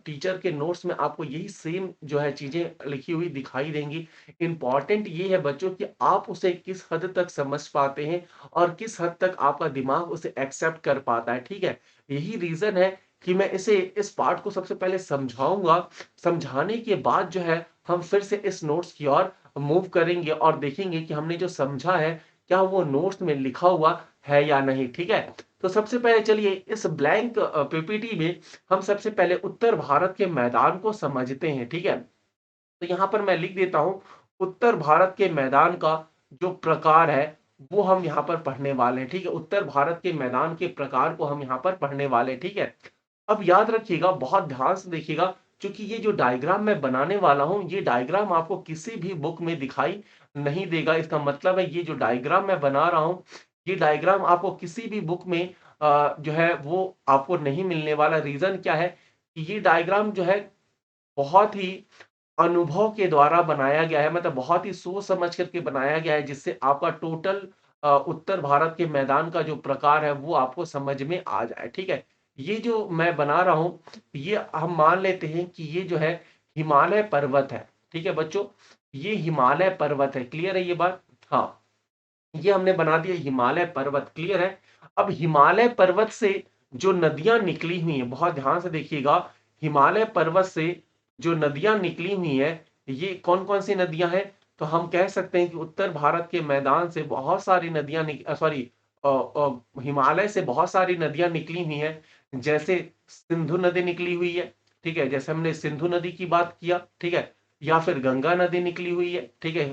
टीचर के नोट्स में आपको यही सेम जो है चीज़ें लिखी हुई दिखाई देंगी। इम्पोर्टेंट ये है बच्चों कि आप उसे किस हद तक समझ पाते हैं और किस हद तक आपका दिमाग उसे एक्सेप्ट कर पाता है, ठीक है? यही रीज़न है कि मैं इस पार्ट को सबसे पहले समझाऊँगा। समझाने के बाद जो है हम फिर से इस नोट्स की ओर मूव करेंगे और देखेंगे कि हमने जो समझा है, क्या वो नोट्स में लिखा हुआ है या नहीं, ठीक है? तो सबसे पहले चलिए इस ब्लैंक पीपीटी में हम सबसे पहले उत्तर भारत के मैदान को समझते हैं, ठीक है? तो यहाँ पर मैं लिख देता हूँ, उत्तर भारत के मैदान का जो प्रकार है, वो हम यहाँ पर पढ़ने वाले हैं, ठीक है? उत्तर भारत के मैदान के प्रकार को हम यहाँ पर पढ़ने वाले हैं, ठीक है? अब याद रखिएगा, बहुत ध्यान से देखिएगा, क्योंकि ये जो डायग्राम मैं बनाने वाला हूँ, ये डायग्राम आपको किसी भी बुक में दिखाई नहीं देगा। इसका मतलब है ये जो डायग्राम मैं बना रहा हूँ, ये डायग्राम आपको किसी भी बुक में जो है वो आपको नहीं मिलने वाला। रीज़न क्या है कि ये डायग्राम जो है बहुत ही अनुभव के द्वारा बनाया गया है, मतलब बहुत ही सोच समझ करके बनाया गया है, जिससे आपका टोटल उत्तर भारत के मैदान का जो प्रकार है वो आपको समझ में आ जाए, ठीक है? ये जो मैं बना रहा हूँ, ये हम मान लेते हैं कि ये जो है हिमालय पर्वत है, ठीक है बच्चों? ये हिमालय पर्वत है, क्लियर है ये बात? हाँ, ये हमने बना दिया हिमालय पर्वत, क्लियर है? अब हिमालय पर्वत से जो नदियाँ निकली हुई हैं, बहुत ध्यान से देखिएगा, हिमालय पर्वत से जो नदियाँ निकली हुई हैं, ये कौन-कौन सी नदियाँ हैं? तो हम कह सकते हैं कि उत्तर भारत के मैदान से बहुत सारी नदियाँ हिमालय से बहुत सारी नदियाँ निकली हुई हैं। जैसे सिंधु नदी निकली हुई है, ठीक है? जैसे हमने सिंधु नदी की बात किया, ठीक है? या फिर गंगा नदी निकली हुई है, ठीक है?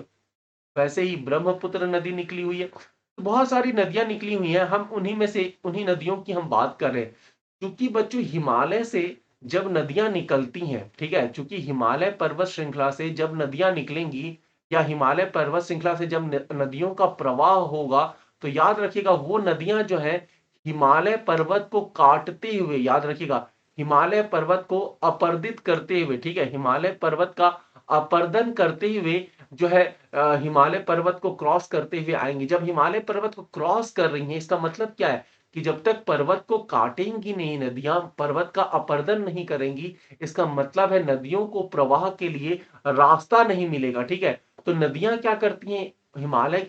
वैसे ही ब्रह्मपुत्र नदी निकली हुई है। तो बहुत सारी नदियाँ निकली हुई हैं, हम उन्हीं में से उन्हीं नदियों की हम बात कर रहे हैं। क्योंकि बच्चों हिमालय से जब नदियाँ निकलती हैं, ठीक है? चूँकि हिमालय पर्वत श्रृंखला से जब नदियाँ निकलेंगी या हिमालय पर्वत श्रृंखला से जब न नदियों का प्रवाह होगा, तो याद रखिएगा वो नदियाँ जो हैं, हिमालय पर्वत को काटते हुए, याद रखिएगा, हिमालय पर्वत को अपर्दित करते हुए, ठीक है? हिमालय पर्वत का अपर्दन करते हुए जो है हिमालय पर्वत को क्रॉस करते हुए आएँगी। जब हिमालय पर्वत को क्रॉस कर रही हैं, इसका मतलब क्या है? कि जब तक पर्वत को काटेंगी नहीं नदियाँ, पर्वत का अपरदन नहीं करेंगी, इसका मतलब है नदियों को प्रवाह के लिए रास्ता नहीं मिलेगा, ठीक है? तो नदियाँ क्या करती हैं, हिमालय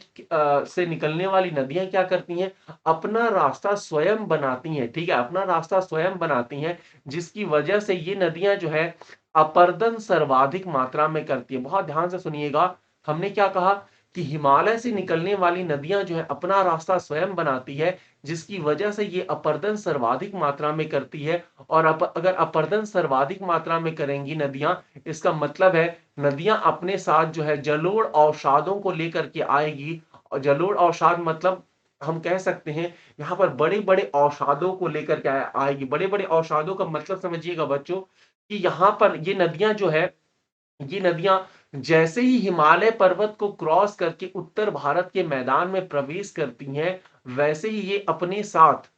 से निकलने वाली नदियाँ क्या करती हैं, अपना रास्ता स्वयं बनाती हैं, ठीक है? अपना रास्ता स्वयं बनाती हैं, जिसकी वजह से ये नदियाँ जो है अपरदन सर्वाधिक मात्रा में करती है। बहुत ध्यान से सुनिएगा, हमने क्या कहा कि हिमालय से निकलने वाली नदियाँ जो है अपना रास्ता स्वयं बनाती है, जिसकी वजह से ये अपरदन सर्वाधिक मात्रा में करती है। और अगर अपरदन सर्वाधिक मात्रा में करेंगी नदियाँ, इसका मतलब है नदियाँ अपने साथ जो है जलोढ़ अवसादों को लेकर के आएगी। और जलोढ़ अवसाद मतलब हम कह सकते हैं यहाँ पर बड़े-बड़े अवसादों को लेकर के आएगी। बड़े-बड़े अवसादों का मतलब समझिएगा बच्चों, कि यहाँ पर ये नदियाँ जो है, ये नदियाँ जैसे ही हिमालय पर्वत को क्रॉस करके उत्तर भारत के मैदान में प्रवेश करती हैं, वैसे ही ये अपने साथ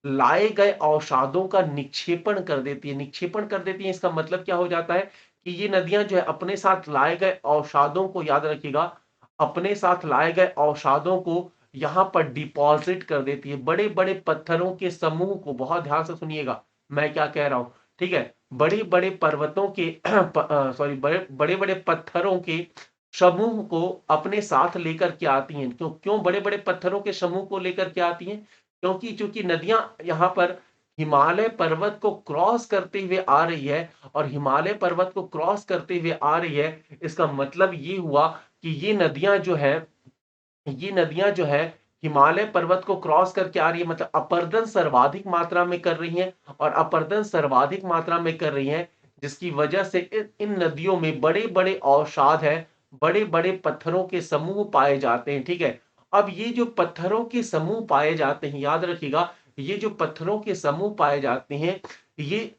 लाए गए अवसादों का निक्षेपण कर देती है। निक्षेपण कर देती हैं, इसका मतलब क्या हो जाता है कि ये नदियाँ जो है अपने साथ लाए गए अवसादों को, याद रखिएगा, अपने साथ लाए गए अवसादों को यहाँ पर डिपॉज़िट कर देती है। बड़े-बड़े पत्थरों के समूह को, बहुत ध्यान से सुनिएगा, मैं क्या कह रहा हूँ, ठीक है? बड़े-बड़े पर्वतों के बड़े-बड़े पत्थरों के समूह को अपने साथ लेकर के आती हैं। क्यों बड़े-बड़े पत्थरों के समूह को लेकर के आती हैं? क्योंकि चूँकि नदियाँ यहाँ पर हिमालय पर्वत को क्रॉस करते हुए आ रही है, और हिमालय पर्वत को क्रॉस करते हुए आ रही है, इसका मतलब ये हुआ कि ये नदियाँ जो है हिमालय पर्वत को क्रॉस करके आ रही है, मतलब अपरदन सर्वाधिक मात्रा में कर रही हैं, और अपरदन सर्वाधिक मात्रा में कर रही हैं, जिसकी वजह से इन नदियों में बड़े-बड़े अवसाद हैं, बड़े-बड़े पत्थरों के समूह पाए जाते हैं, ठीक है? अब ये जो पत्थरों के समूह पाए जाते हैं, याद रखिएगा, ये जो पत्थरों के समूह पाए जाते हैं, ये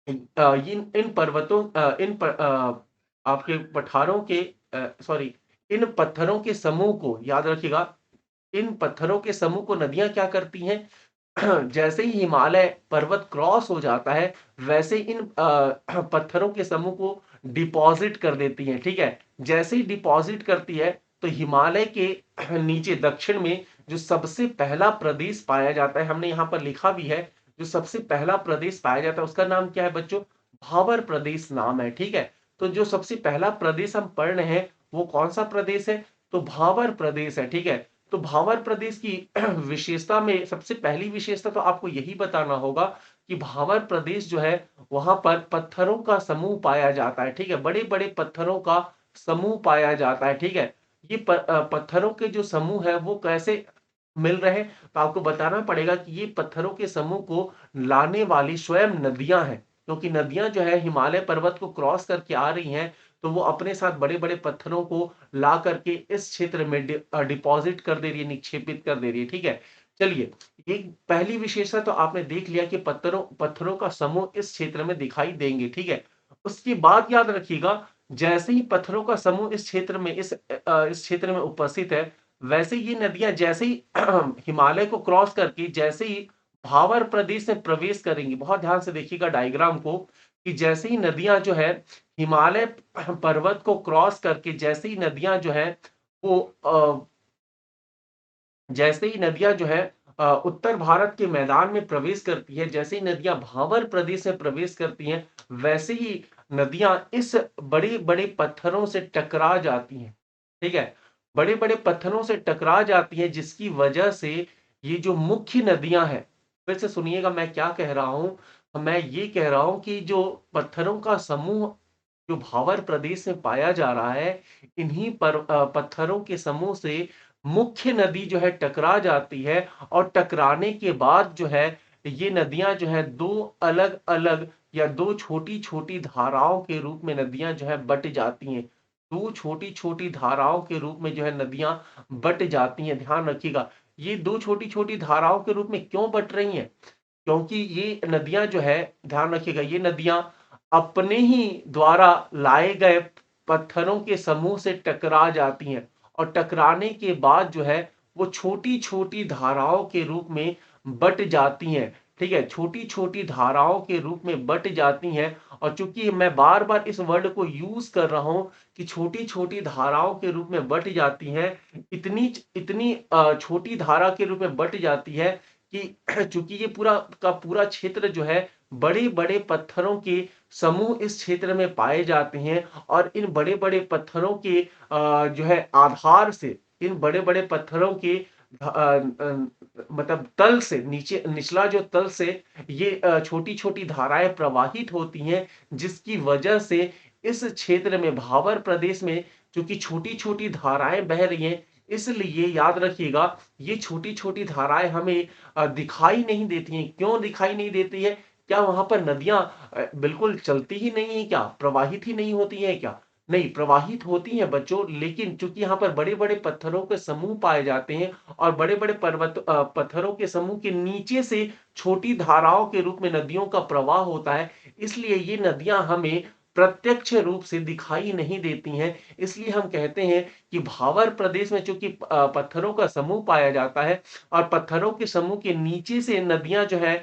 इन इन पर्वतों इन आपके पठारों के सॉरी, इन पत्थरों के समूह को, याद रखिएगा, इन पत्थरों के समूह को नदियाँ क्या करती हैं, जैसे ही हिमालय पर्वत क्रॉस हो जाता है, वैसे इन पत्थरों के समूह को डिपॉज़िट कर देती हैं, ठीक है? जैसे ही डिपॉज़िट करती है, तो हिमालय के नीचे दक्षिण में जो सबसे पहला प्रदेश पाया जाता है, हमने यहाँ पर लिखा भी है, जो सबसे पहला प्रदेश पाया जाता है उसका नाम क्या है बच्चों? भावर प्रदेश नाम है, ठीक है। तो जो सबसे पहला प्रदेश हम पढ़ रहे हैं वो कौन सा प्रदेश है? तो भावर प्रदेश है, ठीक है। तो भावर प्रदेश की विशेषता में सबसे पहली विशेषता तो आपको यही बताना होगा कि भावर प्रदेश जो है वहां पर पत्थरों का समूह पाया जाता है, ठीक है। बड़े बड़े पत्थरों का समूह पाया जाता है, ठीक है। ये पत्थरों के जो समूह है वो कैसे मिल रहे हैं? तो आपको बताना पड़ेगा कि ये पत्थरों के समूह को लाने वाली स्वयं नदियां हैं, क्योंकि नदियां जो है हिमालय पर्वत को क्रॉस करके आ रही हैं, तो वो अपने साथ बड़े बड़े पत्थरों को ला करके इस क्षेत्र में डिपॉजिट कर दे रही है, निक्षेपित कर दे रही है, ठीक है। चलिए, ये पहली विशेषता तो आपने देख लिया कि पत्थरों पत्थरों का समूह इस क्षेत्र में दिखाई देंगे, ठीक है। उसके बाद याद रखिएगा, जैसे ही पत्थरों का समूह इस क्षेत्र में इस क्षेत्र में उपस्थित है, वैसे ये नदियां जैसे ही हिमालय को क्रॉस करके जैसे ही भावर प्रदेश में प्रवेश करेंगी, बहुत ध्यान से देखिएगा डायग्राम को, कि जैसे ही नदियां जो है हिमालय पर्वत को क्रॉस करके जैसे ही नदियां जो है वो जैसे ही नदियां जो है उत्तर भारत के मैदान में प्रवेश करती है, जैसे ही नदियां भावर प्रदेश में प्रवेश करती हैं, वैसे ही नदियां इस बड़े बड़े पत्थरों से टकरा जाती हैं, ठीक है। बड़े बड़े पत्थरों से टकरा जाती हैं, जिसकी वजह से ये जो मुख्य नदियां हैं, फिर से सुनिएगा मैं क्या कह रहा हूं। मैं ये कह रहा हूं कि जो पत्थरों का समूह जो भावर प्रदेश में पाया जा रहा है, इन्हीं पर पत्थरों के समूह से मुख्य नदी जो है टकरा जाती है, और टकराने के बाद जो है ये नदियां जो है दो अलग अलग या दो छोटी छोटी धाराओं के रूप में नदियां जो है बट जाती हैं। दो छोटी छोटी धाराओं के रूप में जो है नदियां बट जाती हैं, ध्यान रखिएगा। ये दो छोटी छोटी धाराओं के रूप में क्यों बट रही हैं? क्योंकि ये नदियां जो है, ध्यान रखिएगा, ये नदियां अपने ही द्वारा लाए गए पत्थरों के समूह से टकरा जाती हैं, और टकराने के बाद जो है वो छोटी छोटी धाराओं के रूप में बट जाती हैं, ठीक है। छोटी छोटी धाराओं के रूप में बट जाती हैं, और चूंकि मैं बार बार इस वर्ड को यूज कर रहा हूं कि छोटी छोटी धाराओं के रूप में बट जाती हैं, इतनी इतनी छोटी धारा के रूप में बट जाती है कि चूंकि ये पूरा का पूरा क्षेत्र जो है बड़े बड़े पत्थरों के समूह इस क्षेत्र में पाए जाते हैं, और इन बड़े बड़े पत्थरों के जो है आधार से, इन बड़े बड़े पत्थरों के मतलब तल से नीचे, निचला जो तल से ये छोटी छोटी धाराएं प्रवाहित होती हैं, जिसकी वजह से इस क्षेत्र में भावर प्रदेश में चूंकि छोटी छोटी धाराएं बह रही हैं, इसलिए याद रखिएगा ये छोटी छोटी धाराएं हमें दिखाई नहीं देती हैं। क्यों दिखाई नहीं देती है? क्या वहां पर नदियां बिल्कुल चलती ही नहीं है क्या? प्रवाहित ही नहीं होती हैं क्या? नहीं, प्रवाहित होती हैं बच्चों, लेकिन चूंकि यहाँ पर बड़े बड़े पत्थरों के समूह पाए जाते हैं, और बड़े बड़े पत्थरों के समूह के नीचे से छोटी धाराओं के रूप में नदियों का प्रवाह होता है, इसलिए ये नदियां हमें प्रत्यक्ष रूप से दिखाई नहीं देती हैं। इसलिए हम कहते हैं कि भावर प्रदेश में चूंकि पत्थरों का समूह पाया जाता है, और पत्थरों के समूह के नीचे से नदियां जो है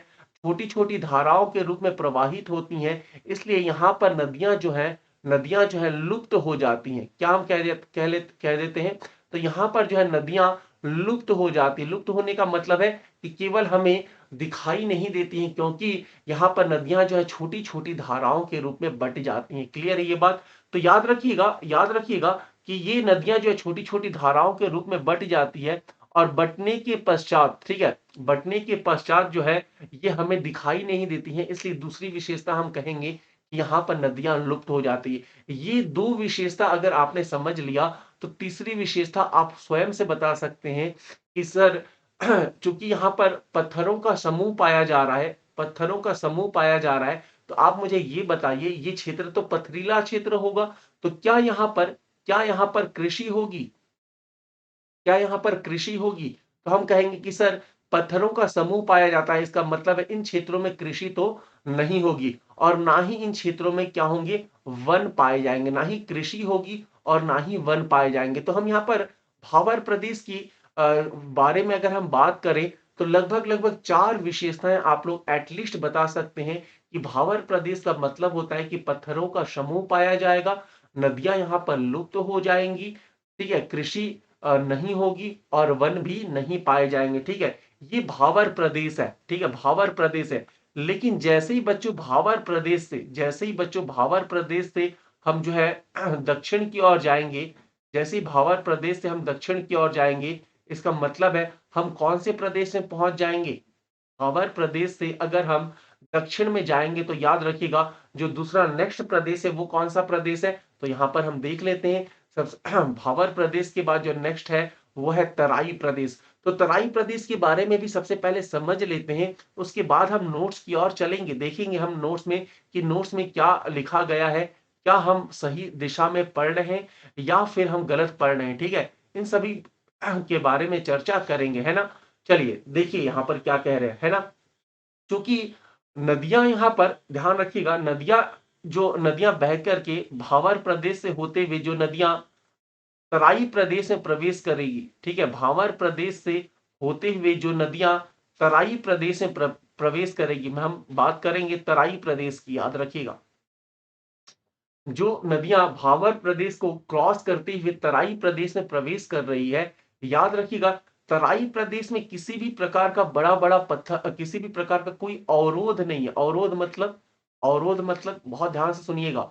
छोटी छोटी धाराओं के रूप में प्रवाहित होती हैं, इसलिए यहाँ पर नदियां जो है लुप्त हो जाती हैं। क्या हम कह देते हैं? तो यहाँ पर जो है नदियां लुप्त हो जाती, लुप्त होने का मतलब है कि केवल हमें दिखाई नहीं देती हैं, क्योंकि यहाँ पर नदियां जो है छोटी छोटी धाराओं के रूप में बट जाती हैं। क्लियर है ये बात? तो याद रखिएगा कि ये नदियां जो है छोटी छोटी धाराओं के रूप में बट जाती है, और बटने के पश्चात, ठीक है, बटने के पश्चात जो है ये हमें दिखाई नहीं देती हैं, इसलिए दूसरी विशेषता हम कहेंगे कि यहाँ पर नदियां लुप्त हो जाती है। ये दो विशेषता अगर आपने समझ लिया, तो तीसरी विशेषता आप स्वयं से बता सकते हैं कि सर चूंकि यहाँ पर पत्थरों का समूह पाया जा रहा है, पत्थरों का समूह पाया जा रहा है, तो आप मुझे ये बताइए, ये क्षेत्र तो पथरीला क्षेत्र होगा, तो क्या यहाँ पर कृषि होगी? क्या यहाँ पर कृषि होगी? तो हम कहेंगे कि सर पत्थरों का समूह पाया जाता है, इसका मतलब है इन क्षेत्रों में कृषि तो नहीं होगी, और ना ही इन क्षेत्रों में क्या होंगे, वन पाए जाएंगे। ना ही कृषि होगी और ना ही वन पाए जाएंगे। तो हम यहाँ पर भावर प्रदेश की बारे में अगर हम बात करें, तो लगभग लगभग चार विशेषताएं आप लोग एटलीस्ट बता सकते हैं कि भावर प्रदेश का मतलब होता है कि पत्थरों का समूह पाया जाएगा, नदियां यहाँ पर लुप्त हो जाएंगी, ठीक है, कृषि नहीं होगी और वन भी नहीं पाए जाएंगे। ठीक है, ये भावर प्रदेश है। ठीक है, भावर प्रदेश है। लेकिन जैसे ही बच्चों भावर प्रदेश से हम जो है दक्षिण की ओर जाएंगे, जैसे ही भावर प्रदेश से हम दक्षिण की ओर जाएंगे, इसका मतलब है हम कौन से प्रदेश में पहुंच जाएंगे? भावर प्रदेश से अगर हम दक्षिण में जाएंगे तो याद रखिएगा जो दूसरा नेक्स्ट प्रदेश है वो कौन सा प्रदेश है? तो यहां पर हम देख लेते हैं। सब भावर प्रदेश के बाद जो नेक्स्ट है वो है तराई प्रदेश। तो तराई प्रदेश के बारे में भी सबसे पहले समझ लेते हैं, उसके बाद हम नोट्स की ओर चलेंगे। देखेंगे हम नोट्स में कि नोट्स में क्या लिखा गया है, क्या हम सही दिशा में पढ़ रहे हैं या फिर हम गलत पढ़ रहे हैं। ठीक है, इन सभी के बारे में चर्चा करेंगे, है ना। चलिए देखिए यहां पर क्या कह रहे हैं, है ना। क्योंकि नदियां यहां पर ध्यान रखिएगा, नदियां बह करके भावर प्रदेश से होते हुए जो नदियां तराई प्रदेश में प्रवेश करेगी, ठीक है, भावर प्रदेश से होते हुए जो नदियां तराई प्रदेश में प्रवेश करेगी, हम बात करेंगे तराई प्रदेश की, याद रखिएगा। जो नदियां भावर प्रदेश को क्रॉस करते हुए तराई प्रदेश में प्रवेश कर रही है, याद रखिएगा तराई प्रदेश में किसी भी प्रकार का बड़ा बड़ा पत्थर, किसी भी प्रकार का कोई अवरोध नहीं है। अवरोध मतलब बहुत ध्यान से सुनिएगा,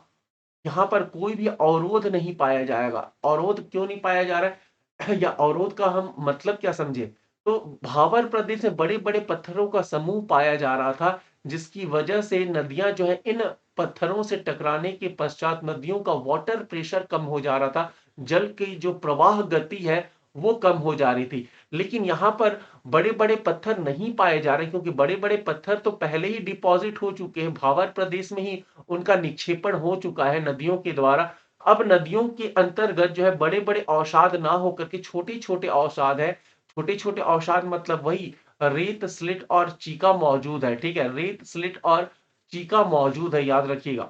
यहां पर कोई भी अवरोध नहीं पाया जाएगा। अवरोध क्यों नहीं पाया जा रहा है या अवरोध का हम मतलब क्या समझे? तो भावर प्रदेश में बड़े बड़े पत्थरों का समूह पाया जा रहा था, जिसकी वजह से नदियां जो है इन पत्थरों से टकराने के पश्चात नदियों का वाटर प्रेशर कम हो जा रहा था, जल की जो प्रवाह गति है वो कम हो जा रही थी। लेकिन यहाँ पर बड़े बड़े पत्थर नहीं पाए जा रहे, क्योंकि बड़े बड़े पत्थर तो पहले ही डिपॉजिट हो चुके हैं, भावर प्रदेश में ही उनका निक्षेपण हो चुका है नदियों के द्वारा। अब नदियों के अंतर्गत जो है बड़े बड़े अवसाद ना होकर के छोटे छोटे अवसाद है। छोटे छोटे अवसाद मतलब वही रेत स्लिट और चीका मौजूद है। ठीक है, रेत स्लिट और चीका मौजूद है, याद रखिएगा।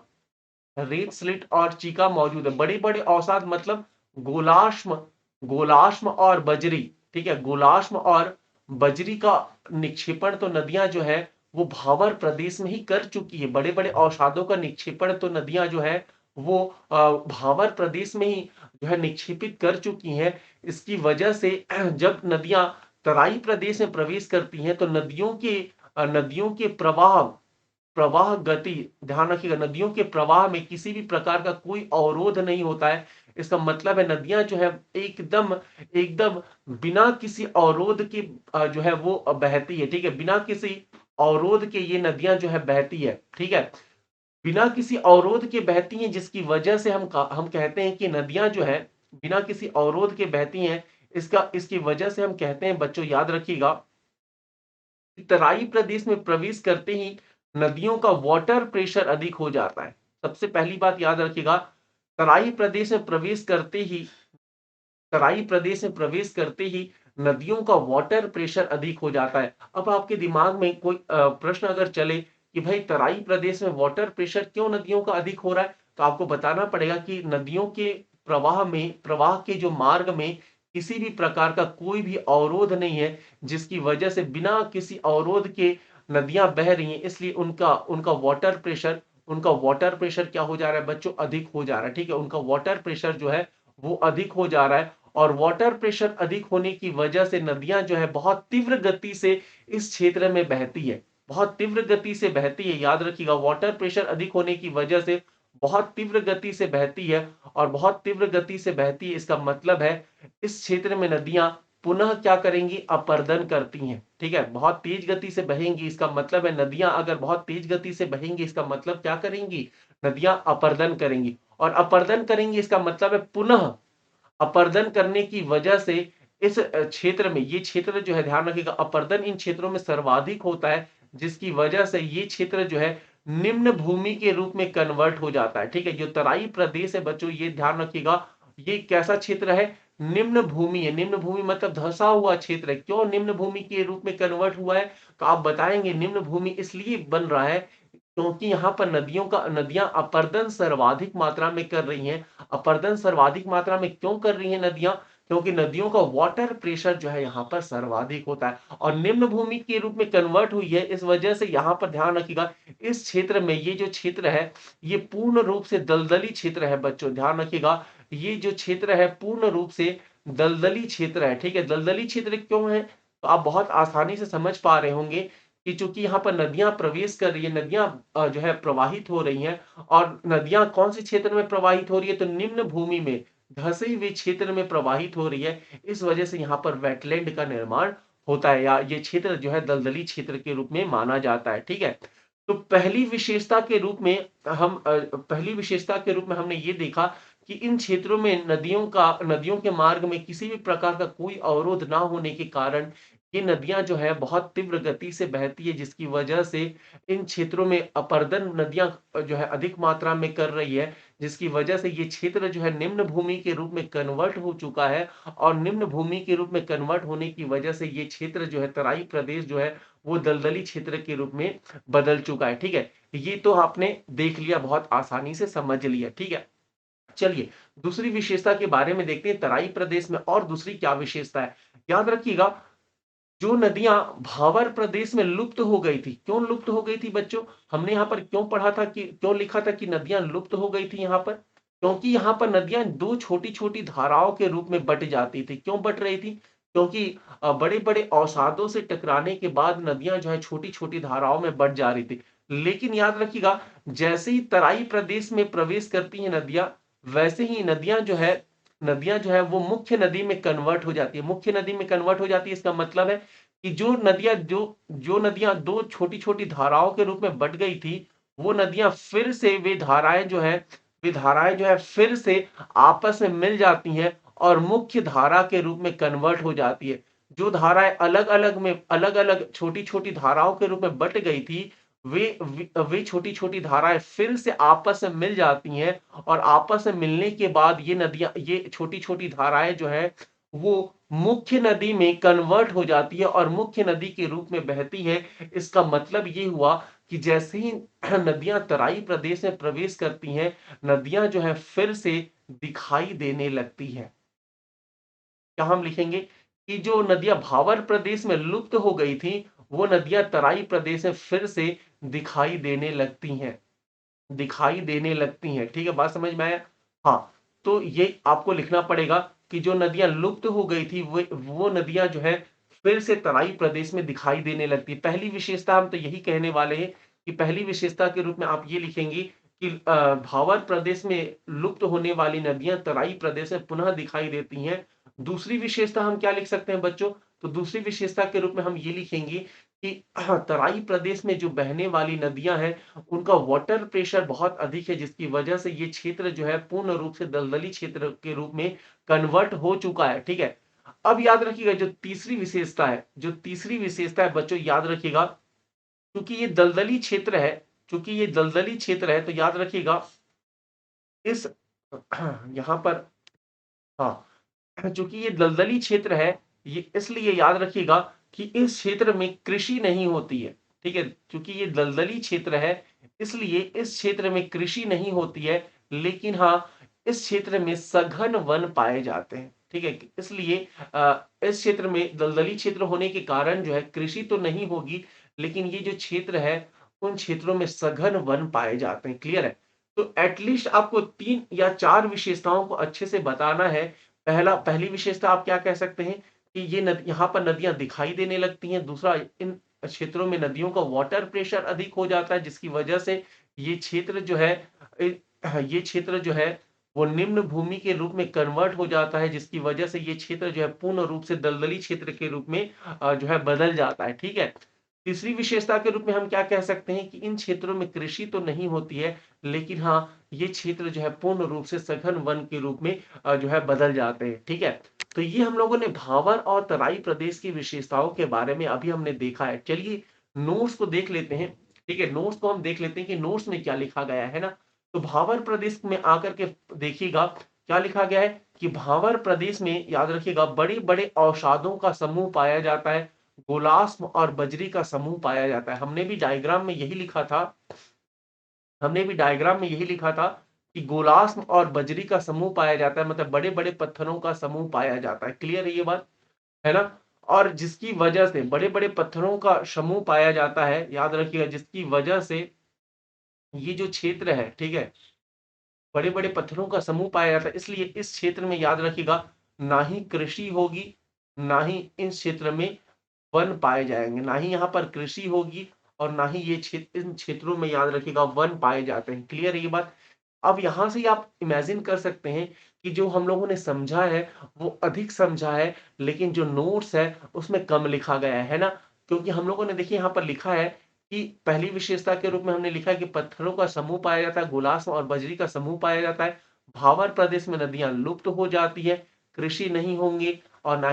रेत स्लिट और चीका मौजूद है। बड़े बड़े अवसाद मतलब गोलाश्म गोलाश्म और बजरी। ठीक है, गोलाश्म और बजरी का निक्षेपण तो नदियां जो है वो भावर प्रदेश में ही कर चुकी है। बड़े बड़े अवसादों का निक्षेपण तो नदियां जो है वो भावर प्रदेश में ही जो है निक्षेपित कर चुकी हैं। इसकी वजह से जब नदियां तराई प्रदेश में प्रवेश करती हैं तो नदियों के प्रवाह प्रवाह गति, ध्यान रखिएगा, नदियों के प्रवाह में किसी भी प्रकार का कोई अवरोध नहीं होता है। इसका मतलब है नदियां जो है एकदम एकदम बिना किसी अवरोध के जो है वो बहती है। ठीक है, बिना किसी अवरोध के ये नदियां जो है बहती है। ठीक है, बिना किसी अवरोध के बहती हैं, जिसकी वजह से हम कहते हैं कि नदियां जो है बिना किसी अवरोध के बहती हैं। इसकी वजह से हम कहते हैं, बच्चों याद रखिएगा, तराई प्रदेश में प्रवेश करते ही नदियों का वाटर प्रेशर अधिक हो जाता है। सबसे पहली बात याद रखिएगा, तराई प्रदेश में प्रवेश करते ही तराई प्रदेश में प्रवेश करते ही नदियों का वाटर प्रेशर अधिक हो जाता है। अब आपके दिमाग में कोई प्रश्न अगर चले कि भाई तराई प्रदेश में वाटर प्रेशर क्यों नदियों का अधिक हो रहा है, तो आपको बताना पड़ेगा कि नदियों के प्रवाह के जो मार्ग में किसी भी प्रकार का कोई भी अवरोध नहीं है, जिसकी वजह से बिना किसी अवरोध के नदियां बह रही हैं। इसलिए उनका उनका वाटर प्रेशर क्या हो जा रहा है बच्चों? अधिक हो जा रहा है। ठीक है, उनका वाटर प्रेशर जो है वो अधिक हो जा रहा है। और वाटर प्रेशर अधिक होने की वजह से नदियां जो है बहुत तीव्र गति से इस क्षेत्र में बहती है। बहुत तीव्र गति से बहती है, याद रखिएगा, वाटर प्रेशर अधिक होने की वजह से बहुत तीव्र गति से बहती है। और बहुत तीव्र गति से बहती है, इसका मतलब है इस क्षेत्र में नदियां पुनः क्या करेंगी? अपरदन करती हैं। ठीक है, बहुत तेज गति से बहेंगी, इसका मतलब है नदियां अगर बहुत तेज गति से बहेंगी, इसका मतलब क्या करेंगी? नदियां अपरदन करेंगी। और अपरदन करेंगी इसका मतलब है पुनः अपरदन करने की वजह से इस क्षेत्र में, ये क्षेत्र जो है ध्यान रखिएगा, अपरदन इन क्षेत्रों में सर्वाधिक होता है, जिसकी वजह से ये क्षेत्र जो है निम्न भूमि के रूप में कन्वर्ट हो जाता है। ठीक है, जो तराई प्रदेश है बच्चों, ये ध्यान रखिएगा, ये कैसा क्षेत्र है? निम्न भूमि है। निम्न भूमि मतलब धंसा हुआ क्षेत्र है। क्यों निम्न भूमि के रूप में कन्वर्ट हुआ है? तो आप बताएंगे निम्न भूमि इसलिए बन रहा है क्योंकि यहाँ पर नदियां अपरदन सर्वाधिक मात्रा में कर रही हैं। अपर्दन सर्वाधिक मात्रा में क्यों कर रही हैं नदियां? क्योंकि नदियों का वाटर प्रेशर जो है यहाँ पर सर्वाधिक होता है और निम्न भूमि के रूप में कन्वर्ट हुई है। इस वजह से यहाँ पर ध्यान रखिएगा, इस क्षेत्र में ये जो क्षेत्र है ये पूर्ण रूप से दलदली क्षेत्र है बच्चों, ध्यान रखिएगा, ये जो क्षेत्र है पूर्ण रूप से दलदली क्षेत्र है, ठीक है। दलदली क्षेत्र क्यों है, तो आप बहुत आसानी से समझ पा रहे होंगे कि चूंकि यहाँ पर नदियां प्रवेश कर रही है, नदियां जो है प्रवाहित हो रही हैं, और नदियां कौन से क्षेत्र में प्रवाहित हो रही है, तो निम्न भूमि में धसे हुए क्षेत्र में प्रवाहित हो रही है। इस वजह से यहाँ पर वेटलैंड का निर्माण होता है, या ये क्षेत्र जो है दलदली क्षेत्र के रूप में माना जाता है, ठीक है। तो पहली विशेषता के रूप में हमने ये देखा कि इन क्षेत्रों में नदियों के मार्ग में किसी भी प्रकार का कोई अवरोध ना होने के कारण ये नदियां जो है बहुत तीव्र गति से बहती है, जिसकी वजह से इन क्षेत्रों में अपर्दन नदियां जो है अधिक मात्रा में कर रही है, जिसकी वजह से ये क्षेत्र जो है निम्न भूमि के रूप में कन्वर्ट हो चुका है। और निम्न भूमि के रूप में कन्वर्ट होने की वजह से ये क्षेत्र जो है तराई प्रदेश जो है वो दलदली क्षेत्र के रूप में बदल चुका है, ठीक है। ये तो आपने देख लिया, बहुत आसानी से समझ लिया, ठीक है। चलिए दूसरी विशेषता के बारे में देखते हैं, तराई प्रदेश में और दूसरी क्या विशेषता है। याद रखिएगा, जो नदियां भावर प्रदेश में लुप्त हो गई थी, क्यों लुप्त हो गई थी बच्चों, हमने यहां पर क्यों पढ़ा था, कि क्यों लिखा था कि नदियां लुप्त हो गई थी यहां पर, क्योंकि यहां पर नदियां दो छोटी छोटी धाराओं के रूप में बट जाती थी। क्यों बट रही थी, क्योंकि बड़े बड़े अवसादों से टकराने के बाद नदियां जो है छोटी छोटी धाराओं में बट जा रही थी। लेकिन याद रखिएगा, जैसे ही तराई प्रदेश में प्रवेश करती है नदियां, वैसे ही नदियां जो है वो मुख्य नदी में कन्वर्ट हो जाती है। मुख्य नदी में कन्वर्ट हो जाती है, इसका मतलब है कि जो नदियां दो छोटी छोटी धाराओं के रूप में बट गई थी, वो नदियां फिर से वे धाराएं जो है फिर से आपस में मिल जाती हैं और मुख्य धारा के रूप में कन्वर्ट हो जाती है। जो धाराएं अलग अलग छोटी छोटी धाराओं के रूप में बट गई थी, वे छोटी छोटी धाराएं फिर से आपस में मिल जाती हैं, और आपस में मिलने के बाद ये छोटी छोटी धाराएं जो है वो मुख्य नदी में कन्वर्ट हो जाती है और मुख्य नदी के रूप में बहती है। इसका मतलब ये हुआ कि जैसे ही नदियां तराई प्रदेश में प्रवेश करती हैं, नदियां जो है फिर से दिखाई देने लगती हैं। क्या हम लिखेंगे कि जो नदियां भावर प्रदेश में लुप्त हो गई थी, वो नदियां तराई प्रदेश में फिर से दिखाई देने लगती हैं, ठीक है, बात समझ में आया। हाँ, तो ये आपको लिखना पड़ेगा कि जो नदियां लुप्त हो गई थी, वो नदियां जो है फिर से तराई प्रदेश में दिखाई देने लगती। पहली विशेषता हम तो यही कहने वाले हैं कि पहली विशेषता के रूप में आप ये लिखेंगे कि भावर प्रदेश में लुप्त होने वाली नदियां तराई प्रदेश में पुनः दिखाई देती हैं। दूसरी विशेषता हम क्या लिख सकते हैं बच्चों, तो दूसरी विशेषता के रूप में हम ये लिखेंगे कि तराई प्रदेश में जो बहने वाली नदियां हैं, उनका वाटर प्रेशर बहुत अधिक है, जिसकी वजह से ये क्षेत्र जो है पूर्ण रूप से दलदली क्षेत्र के रूप में कन्वर्ट हो चुका है, ठीक है। अब याद रखिएगा, जो तीसरी विशेषता है बच्चों, याद रखिएगा, क्योंकि ये दलदली क्षेत्र है, तो याद रखिएगा इस यहां पर, हाँ, चूंकि ये दलदली क्षेत्र है, ये इसलिए याद रखिएगा कि इस क्षेत्र में कृषि नहीं होती है, ठीक है। क्योंकि ये दलदली क्षेत्र है, इसलिए इस क्षेत्र में कृषि नहीं होती है, लेकिन हाँ, इस क्षेत्र में सघन वन पाए जाते हैं, ठीक है। इसलिए इस क्षेत्र में दलदली क्षेत्र होने के कारण जो है कृषि तो नहीं होगी, लेकिन ये जो क्षेत्र है, उन क्षेत्रों में सघन वन पाए जाते हैं। क्लियर है। तो एटलीस्ट आपको 3 या 4 विशेषताओं को अच्छे से बताना है। पहली विशेषता आप क्या कह सकते हैं कि यहाँ पर नदियां दिखाई देने लगती हैं। दूसरा, इन क्षेत्रों में नदियों का वाटर प्रेशर अधिक हो जाता है, जिसकी वजह से ये क्षेत्र जो है ये क्षेत्र जो है वो निम्न भूमि के रूप में कन्वर्ट हो जाता है, जिसकी वजह से ये क्षेत्र जो है पूर्ण रूप से दलदली क्षेत्र के रूप में जो है बदल जाता है, ठीक है। तीसरी विशेषता के रूप में हम क्या कह सकते हैं कि इन क्षेत्रों में कृषि तो नहीं होती है, लेकिन हाँ, ये क्षेत्र जो है पूर्ण रूप से सघन वन के रूप में जो है बदल जाते हैं, ठीक है। तो ये हम लोगों ने भावर और तराई प्रदेश की विशेषताओं के बारे में अभी हमने देखा है। चलिए नोट्स को देख लेते हैं, ठीक है। नोट्स को हम देख लेते हैं कि नोट्स में क्या लिखा गया है ना। तो भावर प्रदेश में आकर के देखिएगा क्या लिखा गया है कि भावर प्रदेश में याद रखिएगा बड़े बड़े अवसादों का समूह पाया जाता है, गोलास्म और बजरी का समूह पाया जाता है। हमने भी डायग्राम में यही लिखा था कि गोलास्म और बजरी का समूह पाया जाता है, मतलब बड़े बड़े पत्थरों का समूह पाया जाता है। क्लियर है ये बात, है ना। और जिसकी वजह से बड़े बड़े पत्थरों का समूह पाया जाता है, याद रखिएगा, जिसकी वजह से ये जो क्षेत्र है, ठीक है, बड़े बड़े पत्थरों का समूह पाया जाता है, इसलिए इस क्षेत्र में याद रखिएगा ना ही कृषि होगी, ना ही इस क्षेत्र में वन पाए जाएँगे, ना ही यहाँ पर कृषि होगी और ना ही ये क्षेत्र इन क्षेत्रों में याद रखिएगा वन पाए जाते हैं। क्लियर है ये बात? अब यहाँ से ही आप इमेजिन कर सकते हैं कि जो हम लोगों ने समझा है, वो अधिक समझा है, लेकिन जो नोट्स है, उसमें कम लिखा गया है ना? क्योंकि हम लोगों ने देखिए यहाँ पर लिखा है कि पहली विशेषता के रूप में हमने लिखा है कि पत्थरों का समूह पाया जाता है, गुलास और बजरी का समूह पाया जाता है। भावर प्रदेश में नदियाँ लुप्त हो जाती है, कृषि नहीं होंगे और ना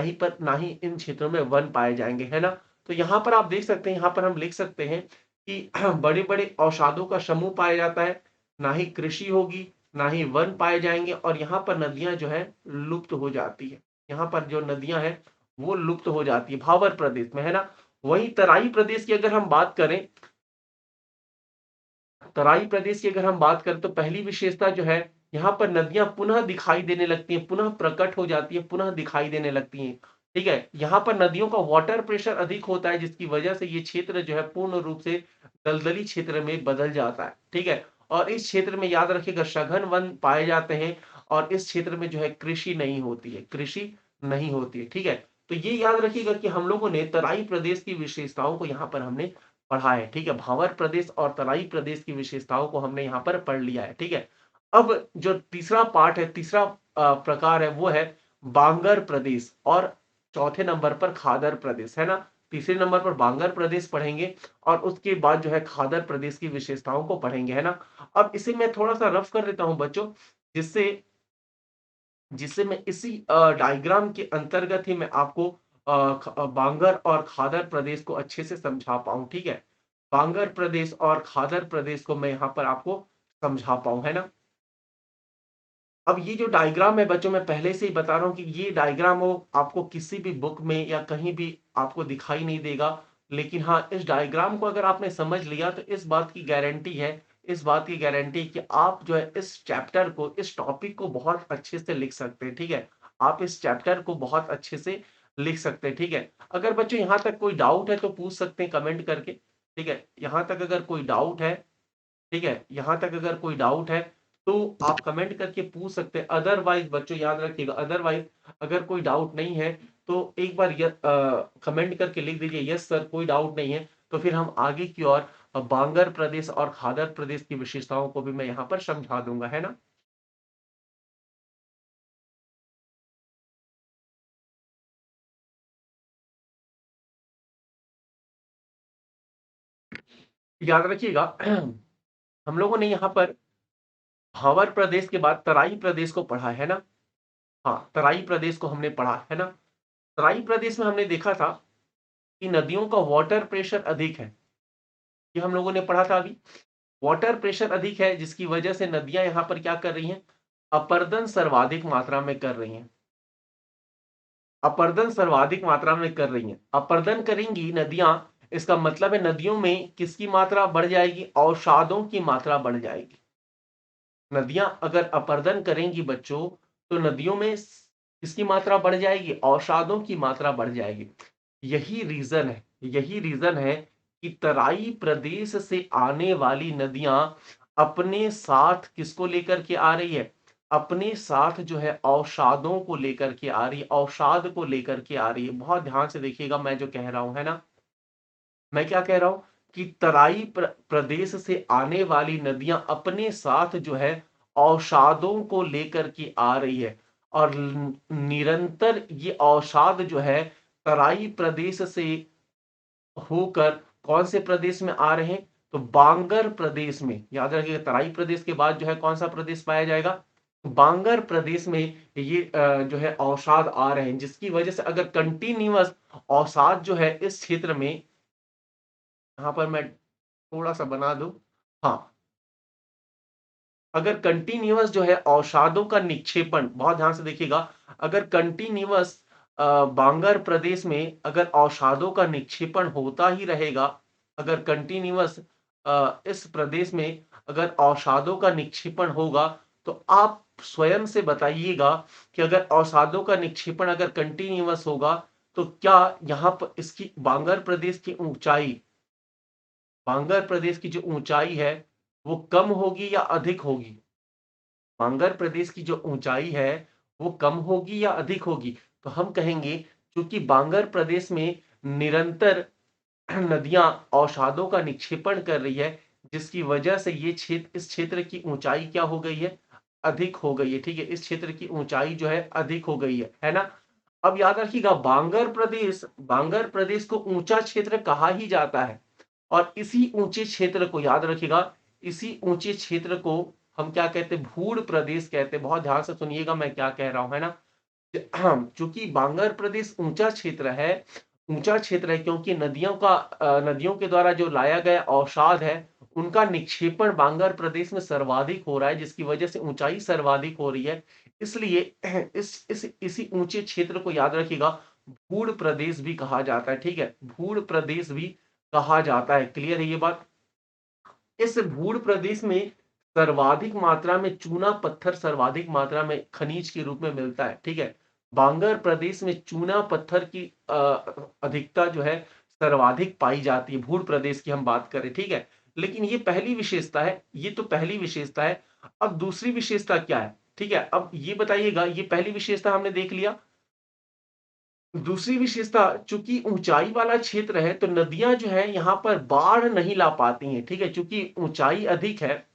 ही इन क्षेत्रों में वन पाए जाएँगे, है ना? तो यहाँ पर आप देख सकते हैं, यहाँ पर हम लिख सकते हैं कि बड़े-बड़े औषाधों का समूह पाया जाता है, ना ही कृषि होगी, ना ही वन पाए जाएँगे और यहाँ पर नदियाँ जो हैं लुप्त हो जाती है। यहाँ पर जो नदियाँ हैं वो लुप्त हो जाती है भावर प्रदेश में, है ना? वहीं तराई प्रदेश की अगर हम बात करें तो पहली विशेषता जो है, यहाँ पर नदियाँ पुनः दिखाई देने लगती हैं, पुनः प्रकट हो जाती हैं, पुनः दिखाई देने लगती हैं। ठीक है? यहाँ पर नदियों का वाटर प्रेशर अधिक होता है जिसकी वजह से ये क्षेत्र जो है पूर्ण रूप से दलदली क्षेत्र में बदल जाता है। ठीक है? और इस क्षेत्र में याद रखिएगा सघन वन पाए जाते हैं और इस क्षेत्र में जो है कृषि नहीं होती है, कृषि नहीं होती है। ठीक है? तो ये याद रखिएगा कि हम लोगों ने तराई प्रदेश की विशेषताओं को यहाँ पर हमने पढ़ा है, ठीक है? भावर प्रदेश और तराई प्रदेश की विशेषताओं को हमने यहाँ पर पढ़ लिया है, ठीक है? अब जो तीसरा पार्ट है, तीसरा प्रकार है, वो है बांगर प्रदेश और चौथे नंबर पर खादर प्रदेश, है ना? तीसरे नंबर पर बांगर प्रदेश पढ़ेंगे और उसके बाद जो है खादर प्रदेश की विशेषताओं को पढ़ेंगे, है ना? अब इसे मैं थोड़ा-सा रफ कर देता हूँ बच्चों, जिससे जिससे मैं इसी डायग्राम के अंतर्गत ही मैं आपको बांगर और खादर प्रदेश को अच्छे से समझा पाऊँ, ठीक है? बांगर प्रदेश और खादर प्रदेश को मैं यहाँ पर आपको समझा पाऊँ, है ना? अब ये जो डायग्राम है बच्चों मैं पहले से ही बता रहा हूँ कि ये डायग्राम वो आपको किसी भी बुक में या कहीं भी आपको दिखाई नहीं देगा। लेकिन हाँ, इस डायग्राम को अगर आपने समझ लिया तो इस बात की गारंटी है, इस बात की गारंटी कि आप जो है इस चैप्टर को, इस टॉपिक को बहुत अच्छे से लिख सकते हैं, ठीक है? आप इस चैप्टर को बहुत अच्छे से लिख सकते हैं, ठीक है? अगर बच्चों यहाँ तक कोई डाउट है तो पूछ सकते हैं कमेंट करके, ठीक है? यहाँ तक अगर कोई डाउट है, ठीक है? यहाँ तक अगर कोई डाउट है, तो आप कमेंट करके पूछ सकते हैं। अदरवाइज़ बच्चों याद रखिएगा, अदरवाइज़ अगर कोई डाउट नहीं है, तो एक बार कमेंट करके लिख दीजिए, यस सर कोई डाउट नहीं है, तो फिर हम आगे की ओर बांगर प्रदेश और खादर प्रदेश की विशेषताओं को भी मैं यहाँ पर समझा दूँगा, है ना? याद रखिएगा हम लोगों ने यहाँ पर भावर प्रदेश के बाद तराई प्रदेश को पढ़ा है ना? हाँ, तराई प्रदेश को हमने पढ़ा, है ना? तराई प्रदेश में हमने देखा था कि नदियों का वाटर प्रेशर अधिक है। ये हम लोगों ने पढ़ा था अभी। वाटर प्रेशर अधिक है जिसकी वजह से नदियाँ यहाँ पर क्या कर रही हैं? अपरदन सर्वाधिक मात्रा में कर रही हैं। अपरदन सर्वाधिक मात्रा में कर रही हैं। अपरदन करेंगी नदियाँ, इसका मतलब है नदियों में किसकी मात्रा बढ़ जाएगी? अवसादों की मात्रा बढ़ जाएगी। नदियाँ अगर अपरदन करेंगी बच्चों, तो नदियों में किसकी मात्रा बढ़ जाएगी? अवसादों की मात्रा बढ़ जाएगी। यही रीज़न है कि तराई प्रदेश से आने वाली नदियाँ अपने साथ किसको लेकर के आ रही है? अपने साथ जो है अवसादों को लेकर के आ रही है, अवसाद को लेकर के आ रही है। बहुत ध्यान से देखिएगा मैं जो कह रहा हूँ, है ना? मैं क्या कह रहा हूँ कि तराई प्रदेश से आने वाली नदियां अपने साथ जो है अवसादों को लेकर के आ रही है और निरंतर ये अवसाद जो है तराई प्रदेश से होकर कौन से प्रदेश में आ रहे हैं? तो बांगर प्रदेश में। याद रखिएगा तराई प्रदेश के बाद जो है कौन सा प्रदेश पाया जाएगा? बांगर प्रदेश में ये जो है अवसाद आ रहे हैं जिसकी वजह से अगर कंटिन्यूअस अवसाद जो है इस क्षेत्र में, यहाँ पर मैं थोड़ा-सा बना दूँ। हाँ, अगर कंटीन्यूअस जो है अवसादों का निक्षेपण बहुत ध्यान से देखिएगा, अगर कंटीन्यूअस बांगर प्रदेश में अगर अवसादों का निक्षेपण होता ही रहेगा, अगर कंटीन्यूअस इस प्रदेश में अगर अवसादों का निक्षेपण होगा, तो आप स्वयं से बताइएगा कि अगर अवसादों का निक्षेपण अगर कंटीन्यूअस होगा, तो क्या यहाँ पर इसकी बांगर प्रदेश की जो ऊंचाई है वो कम होगी या अधिक होगी? बांगर प्रदेश की जो ऊंचाई है वो कम होगी या अधिक होगी? तो हम कहेंगे क्योंकि बांगर प्रदेश में निरंतर नदियां अवसादों का निक्षेपण कर रही है, जिसकी वजह से ये क्षेत्र इस क्षेत्र की ऊंचाई क्या हो गई है? अधिक हो गई है। ठीक है, इस क्षेत्र की ऊंचाई जो है अधिक हो गई है ना? अब याद रखिएगा, बांगर प्रदेश को ऊंचा क्षेत्र कहा ही जाता है, और इसी ऊंचे क्षेत्र को याद रखिएगा, इसी ऊंचे क्षेत्र को हम क्या कहते हैं? भूड़ प्रदेश कहते हैं। बहुत ध्यान से सुनिएगा मैं क्या कह रहा हूं, है ना? चूंकि बांगर प्रदेश ऊंचा क्षेत्र है क्योंकि नदियों के द्वारा जो लाया गया अवसाद है, उनका निक्षेपण बांगर प्रदेश में सर्वाधिक हो रहा है, जिसकी वजह से ऊंचाई सर्वाधिक हो रही है। इसलिए इसी ऊंचे क्षेत्र को याद रखिएगा, भूड़ प्रदेश भी कहा जाता है। ठीक है, भूड़ प्रदेश भी कहा जाता है। क्लियर है ये बात? इस भूड़ प्रदेश में सर्वाधिक मात्रा में चूना पत्थर सर्वाधिक मात्रा में खनिज के रूप में मिलता है। ठीक है, बांगर प्रदेश में चूना पत्थर की अधिकता जो है सर्वाधिक पाई जाती है, भूड़ प्रदेश की हम बात करें। ठीक है, लेकिन ये पहली विशेषता है, ये तो पहली विशेषता है। अब दूसरी विशेषता क्या है? ठीक है, अब ये बताइएगा, ये पहली विशेषता हमने देख लिया। दूसरी विशेषता, चूंकि ऊंचाई वाला क्षेत्र है तो नदियां जो है यहाँ पर बाढ़ नहीं ला पाती हैं। ठीक है, क्योंकि ऊंचाई अधिक है,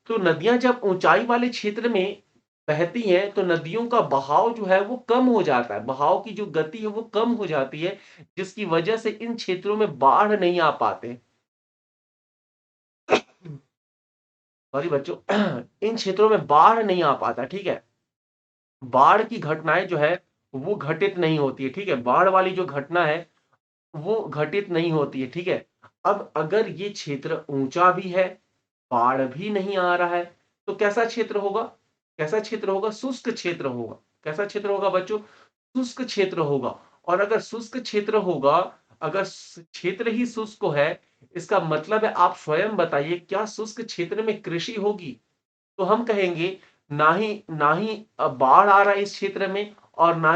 तो नदियां जब ऊंचाई वाले क्षेत्र में बहती हैं तो नदियों का बहाव जो है वो कम हो जाता है, बहाव की जो गति है वो कम हो जाती है, जिसकी वजह से इन क्षेत्रों में बाढ़ नहीं आ पाते। सॉरी बच्चों, इन क्षेत्रों में बाढ़ नहीं आ पाता। ठीक है, बाढ़ की घटनाएं जो है वो घटित नहीं होती है। ठीक है, बाढ़ वाली जो घटना है वो घटित नहीं होती है। ठीक है, अब अगर ये क्षेत्र ऊंचा भी है, बाढ़ भी नहीं आ रहा है, तो कैसा क्षेत्र होगा? कैसा क्षेत्र होगा? शुष्क क्षेत्र होगा। कैसा क्षेत्र होगा बच्चों? शुष्क क्षेत्र होगा। और अगर शुष्क क्षेत्र होगा, अगर क्षेत्र ही शुष्क है, इसका मतलब है, आप स्वयं बताइए, क्या शुष्क क्षेत्र में कृषि होगी? तो हम कहेंगे ना ही बाढ़ आ रहा है इस क्षेत्र में, और ना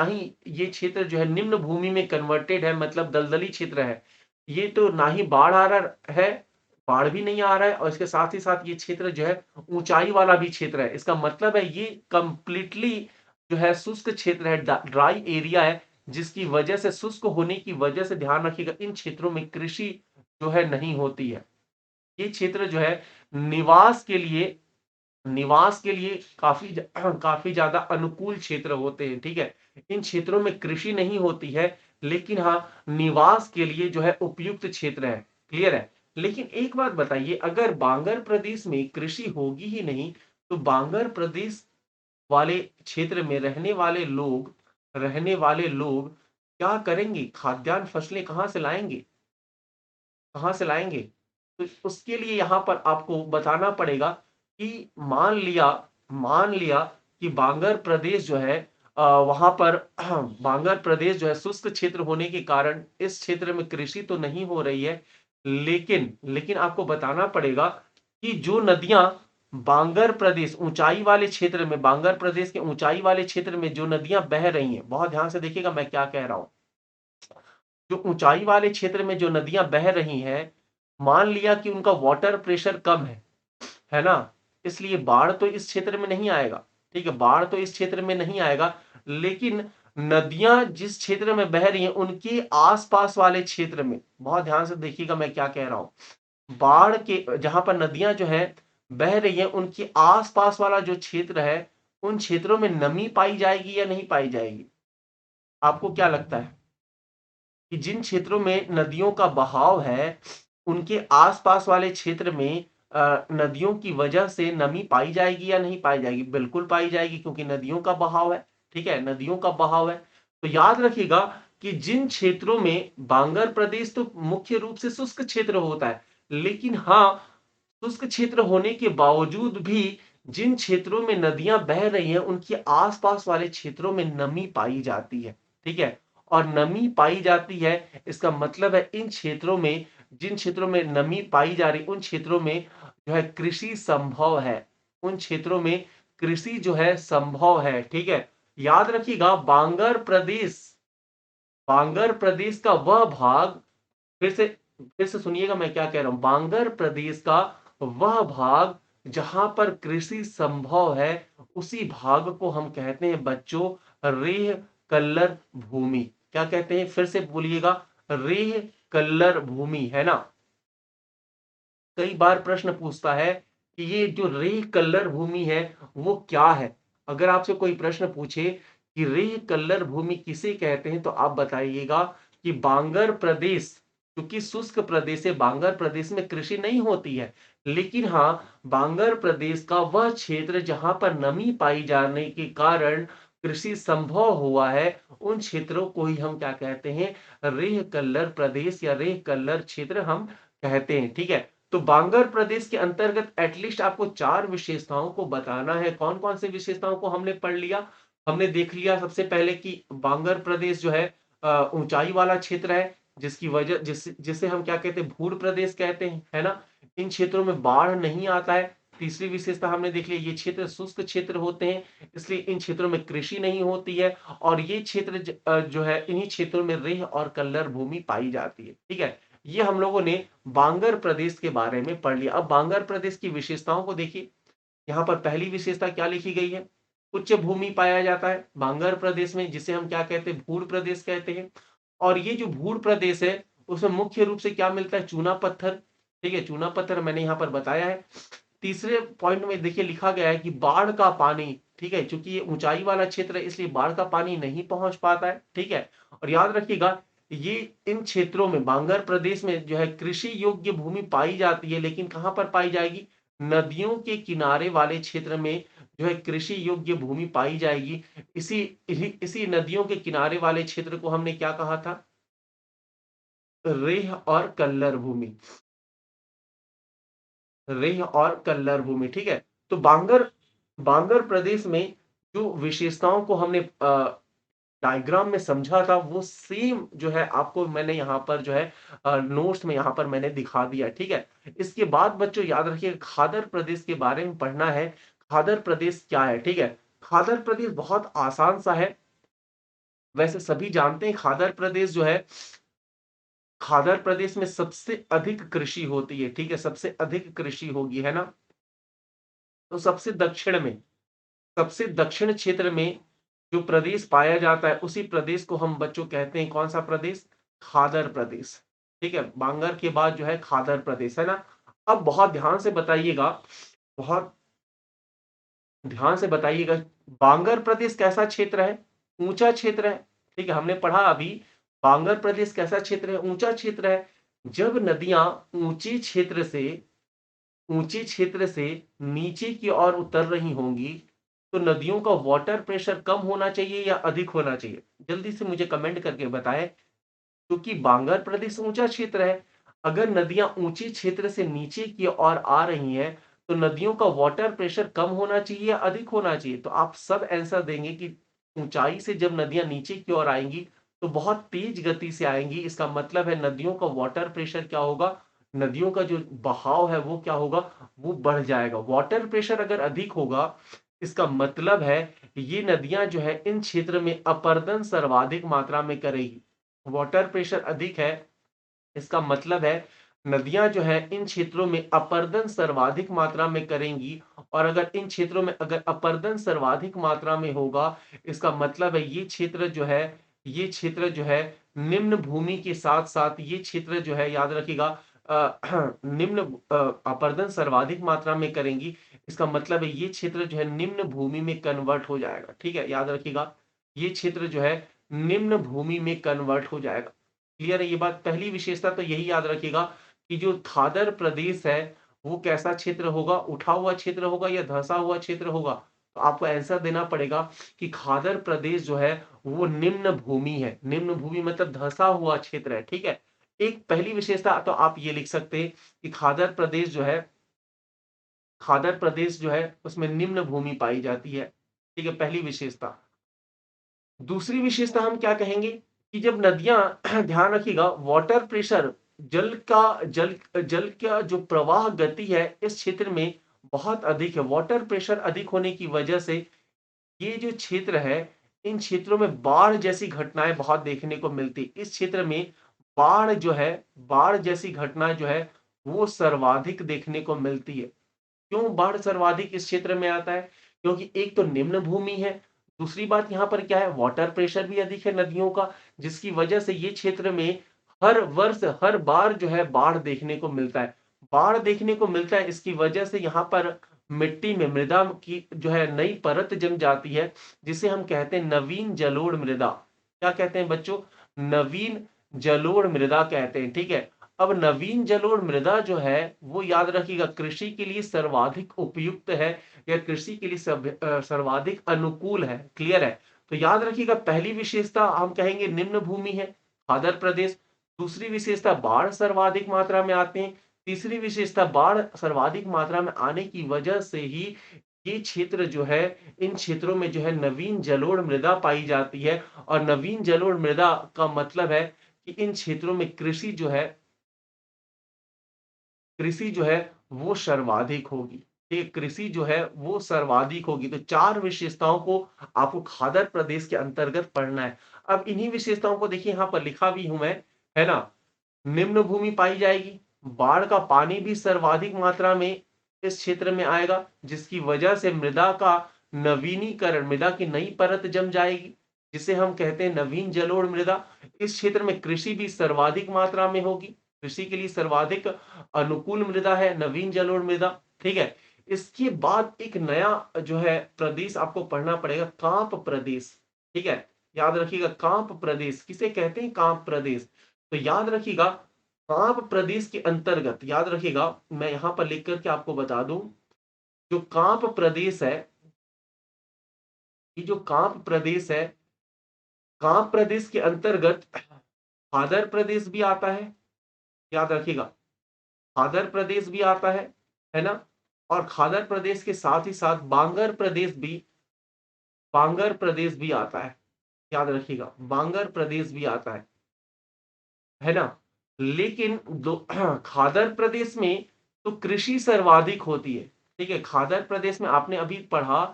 ही ये क्षेत्र जो है निम्न भूमि में कन्वर्टेड है, मतलब दलदली क्षेत्र है। ये तो ना ही बाढ़ आ रहा है, बाढ़ भी नहीं आ रहा है, और इसके साथ ही साथ ये क्षेत्र जो है ऊंचाई वाला भी क्षेत्र है। इसका मतलब है ये कंप्लीटली जो है शुष्क क्षेत्र है, ड्राई एरिया है, जिसकी वजह से, शुष्क होने की वजह से, ध्यान रखिएगा, इन क्षेत्रों में कृषि जो है नहीं होती है। ये क्षेत्र जो है निवास के लिए काफी ज्यादा अनुकूल क्षेत्र होते हैं। ठीक है, इन क्षेत्रों में कृषि नहीं होती है, लेकिन हाँ, निवास के लिए जो है उपयुक्त क्षेत्र है। क्लियर है? लेकिन एक बात बताइए, अगर बांगर प्रदेश में कृषि होगी ही नहीं, तो बांगर प्रदेश वाले क्षेत्र में रहने वाले लोग क्या करेंगे? खाद्यान्न फसलें कहाँ से लाएंगे? तो उसके लिए यहाँ पर आपको बताना पड़ेगा कि मान लिया कि बांगर प्रदेश जो है, वहां पर बांगर प्रदेश जो है शुष्क क्षेत्र होने के कारण इस क्षेत्र में कृषि तो नहीं हो रही है, लेकिन लेकिन आपको बताना पड़ेगा कि जो नदियां बांगर प्रदेश के ऊंचाई वाले क्षेत्र में जो नदियां बह रही हैं, बहुत ध्यान से देखिएगा मैं क्या कह रहा हूं। जो ऊंचाई वाले क्षेत्र में जो नदियां बह रही हैं, मान लिया कि उनका वाटर प्रेशर कम है ना, इसलिए बाढ़ तो इस क्षेत्र में नहीं आएगा। ठीक है, बाढ़ तो इस क्षेत्र में नहीं आएगा, लेकिन नदियां जिस क्षेत्र में बह रही हैं उनके आसपास वाले क्षेत्र में, बहुत ध्यान से देखिएगा मैं क्या कह रहा हूं, बाढ़ के जहां पर नदियां जो है बह रही है, उनके आसपास वाला जो क्षेत्र है, उन क्षेत्रों में नमी पाई जाएगी या नहीं पाई जाएगी? आपको क्या लगता है कि जिन क्षेत्रों में नदियों का बहाव है, उनके आसपास वाले क्षेत्र में नदियों की वजह से नमी पाई जाएगी या नहीं पाई जाएगी? बिल्कुल पाई जाएगी, क्योंकि नदियों का बहाव है। ठीक है, नदियों का बहाव है। तो याद रखिएगा कि जिन क्षेत्रों में, बांगर प्रदेश तो मुख्य रूप से शुष्क क्षेत्र होता है, लेकिन हाँ, शुष्क क्षेत्र होने के बावजूद भी जिन क्षेत्रों में नदियां बह रही हैं, उनके आसपास वाले क्षेत्रों में नमी पाई जाती है। ठीक है, और नमी पाई जाती है, इसका मतलब है जिन क्षेत्रों में नमी पाई जा रही, उन क्षेत्रों में जो है कृषि संभव है। उन क्षेत्रों में कृषि जो है संभव है। ठीक है, याद रखिएगा, बांगर प्रदेश का वह भाग, फिर से सुनिएगा मैं क्या कह रहा हूं, बांगर प्रदेश का वह भाग जहां पर कृषि संभव है उसी भाग को हम कहते हैं बच्चों रेह कल्लर भूमि। क्या कहते हैं, फिर से बोलिएगा, रेह कल्लर भूमि, है ना। कई बार प्रश्न पूछता है कि ये जो रेह कल्लर भूमि है वो क्या है। अगर आपसे कोई प्रश्न पूछे कि रेह कल्लर भूमि किसे कहते हैं तो आप बताइएगा कि बांगर प्रदेश, क्योंकि शुष्क प्रदेश है, बांगर प्रदेश में कृषि नहीं होती है, लेकिन हाँ, बांगर प्रदेश का वह क्षेत्र जहां पर नमी पाई जाने के कारण कृषि संभव हुआ है, उन क्षेत्रों को ही हम क्या कहते हैं, रेह कल्लर प्रदेश या रेह कल्लर क्षेत्र हम कहते हैं। ठीक है, तो बांगर प्रदेश के अंतर्गत एटलीस्ट आपको चार विशेषताओं को बताना है। कौन कौन से विशेषताओं को हमने पढ़ लिया, हमने देख लिया सबसे पहले कि बांगर प्रदेश जो है ऊंचाई वाला क्षेत्र है, जिसकी वजह जिसे हम क्या कहते हैं, भूर प्रदेश कहते हैं, है ना। इन क्षेत्रों में बाढ़ नहीं आता है। तीसरी विशेषता हमने देख ली, ये क्षेत्र शुष्क क्षेत्र होते हैं, इसलिए इन क्षेत्रों में कृषि नहीं होती है, और ये क्षेत्र जो है इन्हीं क्षेत्रों में रेह और कल्लर भूमि पाई जाती है। ठीक है, ये हम लोगों ने बांगर प्रदेश के बारे में पढ़ लिया। अब बांगर प्रदेश की विशेषताओं को देखिए। यहाँ पर पहली विशेषता क्या लिखी गई है, उच्च भूमि पाया जाता है बांगर प्रदेश में, जिसे हम क्या कहते हैं, भूर प्रदेश कहते हैं। और ये जो भूर प्रदेश है उसमें मुख्य रूप से क्या मिलता है, चूना पत्थर। ठीक है, चूना पत्थर मैंने यहाँ पर बताया है। तीसरे पॉइंट में देखिए लिखा गया है कि बाढ़ का पानी, ठीक है, क्योंकि ये ऊंचाई वाला क्षेत्र है इसलिए बाढ़ का पानी नहीं पहुंच पाता है। ठीक है, और याद रखिएगा, ये इन क्षेत्रों में बांगर प्रदेश में जो है कृषि योग्य भूमि पाई जाती है, लेकिन कहां पर पाई जाएगी, नदियों के किनारे वाले क्षेत्र में जो है कृषि योग्य भूमि पाई जाएगी। इसी नदियों के किनारे वाले क्षेत्र को हमने क्या कहा था, रेह और कल्लर भूमि, रेह और कल्लर भूमि। ठीक है, तो बांगर बांगर प्रदेश में जो विशेषताओं को हमने डायग्राम में समझा था वो सेम जो है आपको मैंने यहाँ पर जो है नोट्स में यहाँ पर मैंने दिखा दिया। ठीक है, इसके बाद बच्चों याद रखिए, खादर प्रदेश के बारे में पढ़ना है। खादर प्रदेश क्या है, ठीक है, खादर प्रदेश बहुत आसान सा है, वैसे सभी जानते हैं खादर प्रदेश जो है, खादर प्रदेश में सबसे अधिक कृषि होती है। ठीक है, सबसे अधिक कृषि होगी, है ना। तो सबसे दक्षिण क्षेत्र में जो प्रदेश पाया जाता है उसी प्रदेश को हम बच्चों कहते हैं, कौन सा प्रदेश, खादर प्रदेश। ठीक है, बांगर के बाद जो है खादर प्रदेश, है ना। अब बहुत ध्यान से बताइएगा, बहुत ध्यान से बताइएगा, बांगर प्रदेश कैसा क्षेत्र है, ऊंचा क्षेत्र है। ठीक है, हमने पढ़ा अभी, बांगर प्रदेश कैसा क्षेत्र है, ऊंचा क्षेत्र है। जब नदियां ऊंचे क्षेत्र से ऊंचे क्षेत्र से नीचे की ओर उतर रही होंगी तो नदियों का वाटर प्रेशर कम होना चाहिए या अधिक होना चाहिए, जल्दी से मुझे कमेंट करके बताएं। क्योंकि बांगर प्रदेश ऊंचा क्षेत्र है, अगर नदियां ऊंचे क्षेत्र से नीचे की ओर आ रही हैं तो नदियों का वाटर प्रेशर कम होना चाहिए या अधिक होना चाहिए। तो आप सब आंसर देंगे कि ऊंचाई से जब नदियां नीचे की ओर आएंगी तो बहुत तेज गति से आएंगी, इसका मतलब है नदियों का वाटर प्रेशर क्या होगा, नदियों का जो बहाव है वो क्या होगा, वो बढ़ जाएगा। वाटर प्रेशर अगर अधिक होगा इसका मतलब है ये नदियां जो है इन क्षेत्र में अपरदन सर्वाधिक मात्रा में करेगी। वाटर प्रेशर अधिक है इसका मतलब है नदियां जो है इन क्षेत्रों में अपरदन सर्वाधिक मात्रा में करेंगी, और अगर इन क्षेत्रों में अगर अपरदन सर्वाधिक मात्रा में होगा इसका मतलब है ये क्षेत्र जो है निम्न भूमि के साथ साथ ये क्षेत्र जो है याद रखिएगा निम्न अपरदन सर्वाधिक मात्रा में करेंगी, इसका मतलब है ये क्षेत्र जो है निम्न भूमि में कन्वर्ट हो जाएगा। ठीक है, याद रखिएगा, ये क्षेत्र जो है निम्न भूमि में कन्वर्ट हो जाएगा। क्लियर है ये बात, पहली विशेषता तो यही याद रखिएगा कि जो खादर प्रदेश है वो कैसा क्षेत्र होगा, उठा हुआ क्षेत्र होगा या धंसा हुआ क्षेत्र होगा। तो आपको आंसर देना पड़ेगा कि खादर प्रदेश जो है वो निम्न भूमि है, निम्न भूमि मतलब धंसा हुआ क्षेत्र है। ठीक है, एक पहली विशेषता तो आप ये लिख सकते हैं कि खादर प्रदेश जो है उसमें निम्न भूमि पाई जाती है। ठीक है, पहली विशेषता। दूसरी विशेषता हम क्या कहेंगे कि जब नदियां ध्यान रखिएगा, वाटर प्रेशर, जल का जो प्रवाह गति है इस क्षेत्र में बहुत अधिक है। वाटर प्रेशर अधिक होने की वजह से ये जो क्षेत्र है इन क्षेत्रों में बाढ़ जैसी घटनाएं बहुत देखने को मिलती, इस क्षेत्र में बाढ़ जैसी घटना जो है वो सर्वाधिक देखने को मिलती है। क्यों बाढ़ सर्वाधिक इस क्षेत्र में आता है? क्योंकि एक तो निम्न भूमि है, दूसरी बात यहाँ पर क्या है, वाटर प्रेशर भी अधिक है नदियों का, जिसकी वजह से ये क्षेत्र में हर वर्ष, हर बार जो है बाढ़ देखने को मिलता है। बाढ़ देखने को मिलता है, इसकी वजह से यहाँ पर मिट्टी में मृदा की जो है नई परत जम जाती है, जिसे हम कहते हैं नवीन जलोढ़ मृदा। क्या कहते हैं बच्चों? नवीन जलोढ़ मृदा कहते हैं, ठीक है। अब नवीन जलोढ़ मृदा जो है वो याद रखिएगा कृषि के लिए सर्वाधिक उपयुक्त है, या कृषि के लिए सर्वाधिक अनुकूल है। क्लियर है? तो याद रखिएगा पहली विशेषता हम कहेंगे निम्न भूमि है, खादर प्रदेश। दूसरी विशेषता बाढ़ सर्वाधिक मात्रा में आते हैं। तीसरी विशेषता बाढ़ सर्वाधिक मात्रा में आने की वजह से ही ये क्षेत्र जो है, इन क्षेत्रों में जो है नवीन जलोढ़ मृदा पाई जाती है। और नवीन जलोढ़ मृदा का मतलब है कि इन क्षेत्रों में कृषि जो है वो सर्वाधिक होगी। ठीक है, कृषि जो है वो सर्वाधिक होगी। तो चार विशेषताओं को आपको खादर प्रदेश के अंतर्गत पढ़ना है। अब इन्हीं विशेषताओं को देखिए यहाँ पर लिखा भी हूं मैं, है ना। निम्न भूमि पाई जाएगी, बाढ़ का पानी भी सर्वाधिक मात्रा में इस क्षेत्र में आएगा, जिसकी वजह से मृदा का नवीनीकरण, मृदा की नई परत जम जाएगी, जिसे हम कहते हैं नवीन जलोढ़ मृदा। इस क्षेत्र में कृषि भी सर्वाधिक मात्रा में होगी, कृषि के लिए सर्वाधिक अनुकूल मृदा है नवीन जलोढ़ मृदा। ठीक है, इसके बाद एक नया जो है प्रदेश आपको पढ़ना पड़ेगा, कांप प्रदेश। ठीक है, याद रखिएगा कांप प्रदेश किसे कहते हैं, कांप प्रदेश। तो याद रखिएगा कांप प्रदेश के अंतर्गत, याद रखिएगा मैं यहां पर लिख करके आपको बता दूं, जो कांप प्रदेश है, ये जो कांप प्रदेश है, कांप प्रदेश के अंतर्गत खादर प्रदेश भी आता है। याद रखिएगा खादर प्रदेश भी आता है ना। और खादर प्रदेश के साथ ही साथ बांगर प्रदेश भी आता है। याद रखिएगा बांगर प्रदेश भी आता है ना। लेकिन दो खादर प्रदेश में तो कृषि सर्वाधिक होती है। ठीक है, खादर प्रदेश में आपने अभी पढ़ा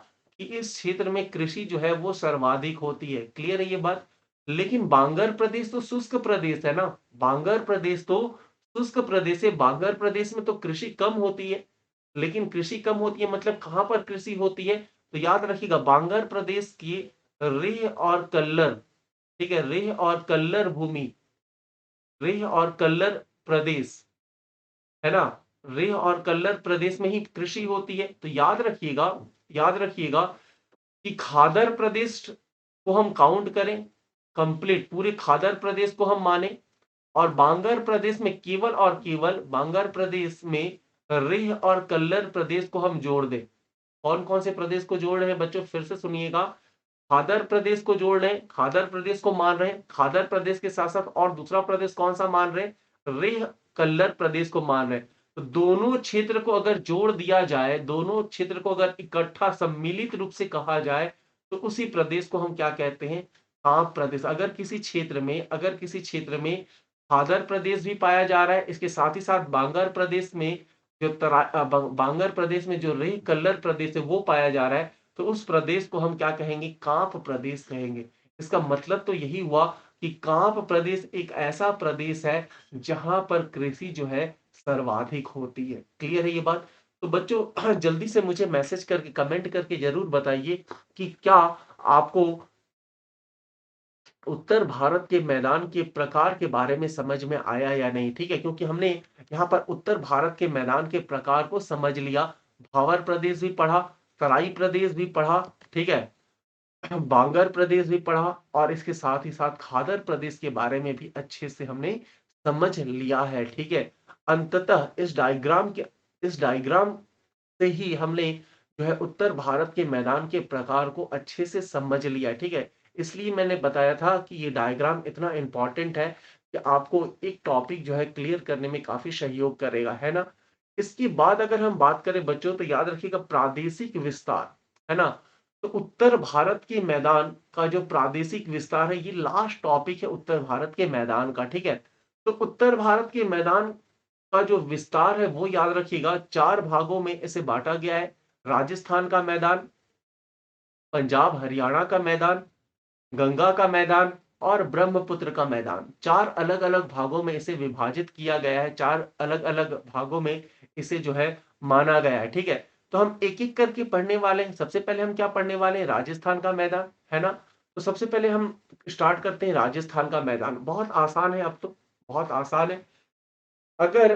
कि इस क्षेत्र में कृषि जो है वो सर्वाधिक होती है। क्लियर है ये बात? लेकिन बांगर प्रदेश तो शुष्क प्रदेश है ना। बांगर प्रदेश तो शुष्क प्रदेश है, बांगर प्रदेश में तो कृषि कम होती है। लेकिन कृषि कम होती है मतलब कहां पर कृषि होती है? तो याद रखिएगा बांगर प्रदेश की रेह और कल्लर, ठीक है, रेह और कल्लर भूमि, रेह और कल्लर प्रदेश, है ना। रेह और कल्लर प्रदेश में ही कृषि होती है। तो याद रखिएगा कि खादर प्रदेश को हम काउंट करें, कंप्लीट पूरे खादर प्रदेश को हम माने, और बांगर प्रदेश में केवल और केवल बांगर प्रदेश में रेह और कल्लर प्रदेश को हम जोड़ दें। कौन कौन से प्रदेश को जोड़ रहे हैं बच्चों, फिर से सुनिएगा। खादर प्रदेश को जोड़ रहे हैं, खादर प्रदेश को मान रहे हैं, खादर प्रदेश के साथ साथ और दूसरा प्रदेश कौन सा मान रहे हैं, रेह कल्लर प्रदेश को मान रहे हैं। तो दोनों क्षेत्र को अगर जोड़ दिया जाए, दोनों क्षेत्र को अगर इकट्ठा सम्मिलित रूप से कहा जाए, तो उसी प्रदेश को हम क्या कहते हैं, कांप प्रदेश। अगर किसी क्षेत्र में खादर प्रदेश भी पाया जा रहा है, इसके साथ ही साथ बांगर प्रदेश में जो रेह कल्लर प्रदेश है वो पाया जा रहा है, तो उस प्रदेश को हम क्या कहेंगे, कांप प्रदेश कहेंगे। इसका मतलब तो यही हुआ कि कांप प्रदेश एक ऐसा प्रदेश है जहां पर कृषि जो है सर्वाधिक होती है। क्लियर है ये बात? तो बच्चों जल्दी से मुझे मैसेज करके कमेंट करके जरूर बताइए कि क्या आपको उत्तर भारत के मैदान के प्रकार के बारे में समझ में आया या नहीं। ठीक है, क्योंकि हमने यहाँ पर उत्तर भारत के मैदान के प्रकार को समझ लिया, भावर प्रदेश भी पढ़ा, तराई प्रदेश भी पढ़ा, ठीक है, बांगर प्रदेश भी पढ़ा, और इसके साथ ही साथ खादर प्रदेश के बारे में भी अच्छे से हमने समझ लिया है। ठीक है, अंततः इस डायग्राम से ही हमने जो है उत्तर भारत के मैदान के प्रकार को अच्छे से समझ लिया। ठीक है, इसलिए मैंने बताया था कि ये डायग्राम इतना इंपॉर्टेंट है कि आपको एक टॉपिक जो है क्लियर करने में काफी सहयोग करेगा, है ना। इसके बाद अगर हम बात करें बच्चों, तो याद रखिएगा प्रादेशिक विस्तार, है ना। तो उत्तर भारत के मैदान का जो प्रादेशिक विस्तार है, ये लास्ट टॉपिक है उत्तर भारत के मैदान का। ठीक है, तो उत्तर भारत के मैदान का जो विस्तार है वो याद रखिएगा चार भागों में इसे बांटा गया है। राजस्थान का मैदान, पंजाब हरियाणा का मैदान, गंगा का मैदान और ब्रह्मपुत्र का मैदान। चार अलग अलग भागों में इसे विभाजित किया गया है, चार अलग अलग भागों में इसे जो है माना गया है। ठीक है, तो हम एक एक करके पढ़ने वाले हैं। सबसे पहले हम क्या पढ़ने वाले हैं? राजस्थान का मैदान, है ना। तो सबसे पहले हम स्टार्ट करते हैं राजस्थान का मैदान। बहुत आसान है, अब तो बहुत आसान है। अगर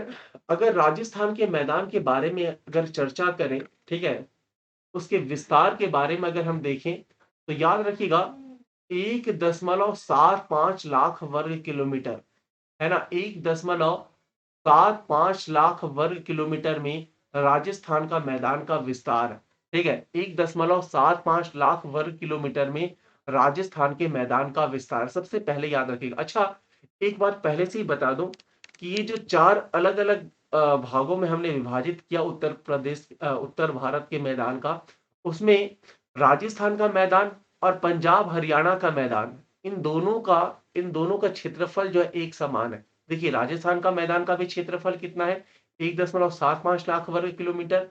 अगर राजस्थान के मैदान के बारे में अगर चर्चा करें, ठीक है, उसके विस्तार के बारे में अगर हम देखें, तो याद रखिएगा 1.75 लाख वर्ग किलोमीटर, है ना। 1.75 लाख वर्ग किलोमीटर में राजस्थान का मैदान का विस्तार है। ठीक है, 1.75 लाख वर्ग किलोमीटर में राजस्थान के मैदान का विस्तार सबसे पहले याद रखिएगा। अच्छा, एक बात पहले से ही बता दूं कि ये जो चार अलग अलग भागों में हमने विभाजित किया उत्तर प्रदेश उत्तर भारत के मैदान का, उसमें राजस्थान का मैदान और पंजाब हरियाणा का मैदान, इन दोनों का क्षेत्रफल जो है एक समान है। देखिए, राजस्थान का मैदान का भी क्षेत्रफल कितना है? 1.75 लाख वर्ग किलोमीटर।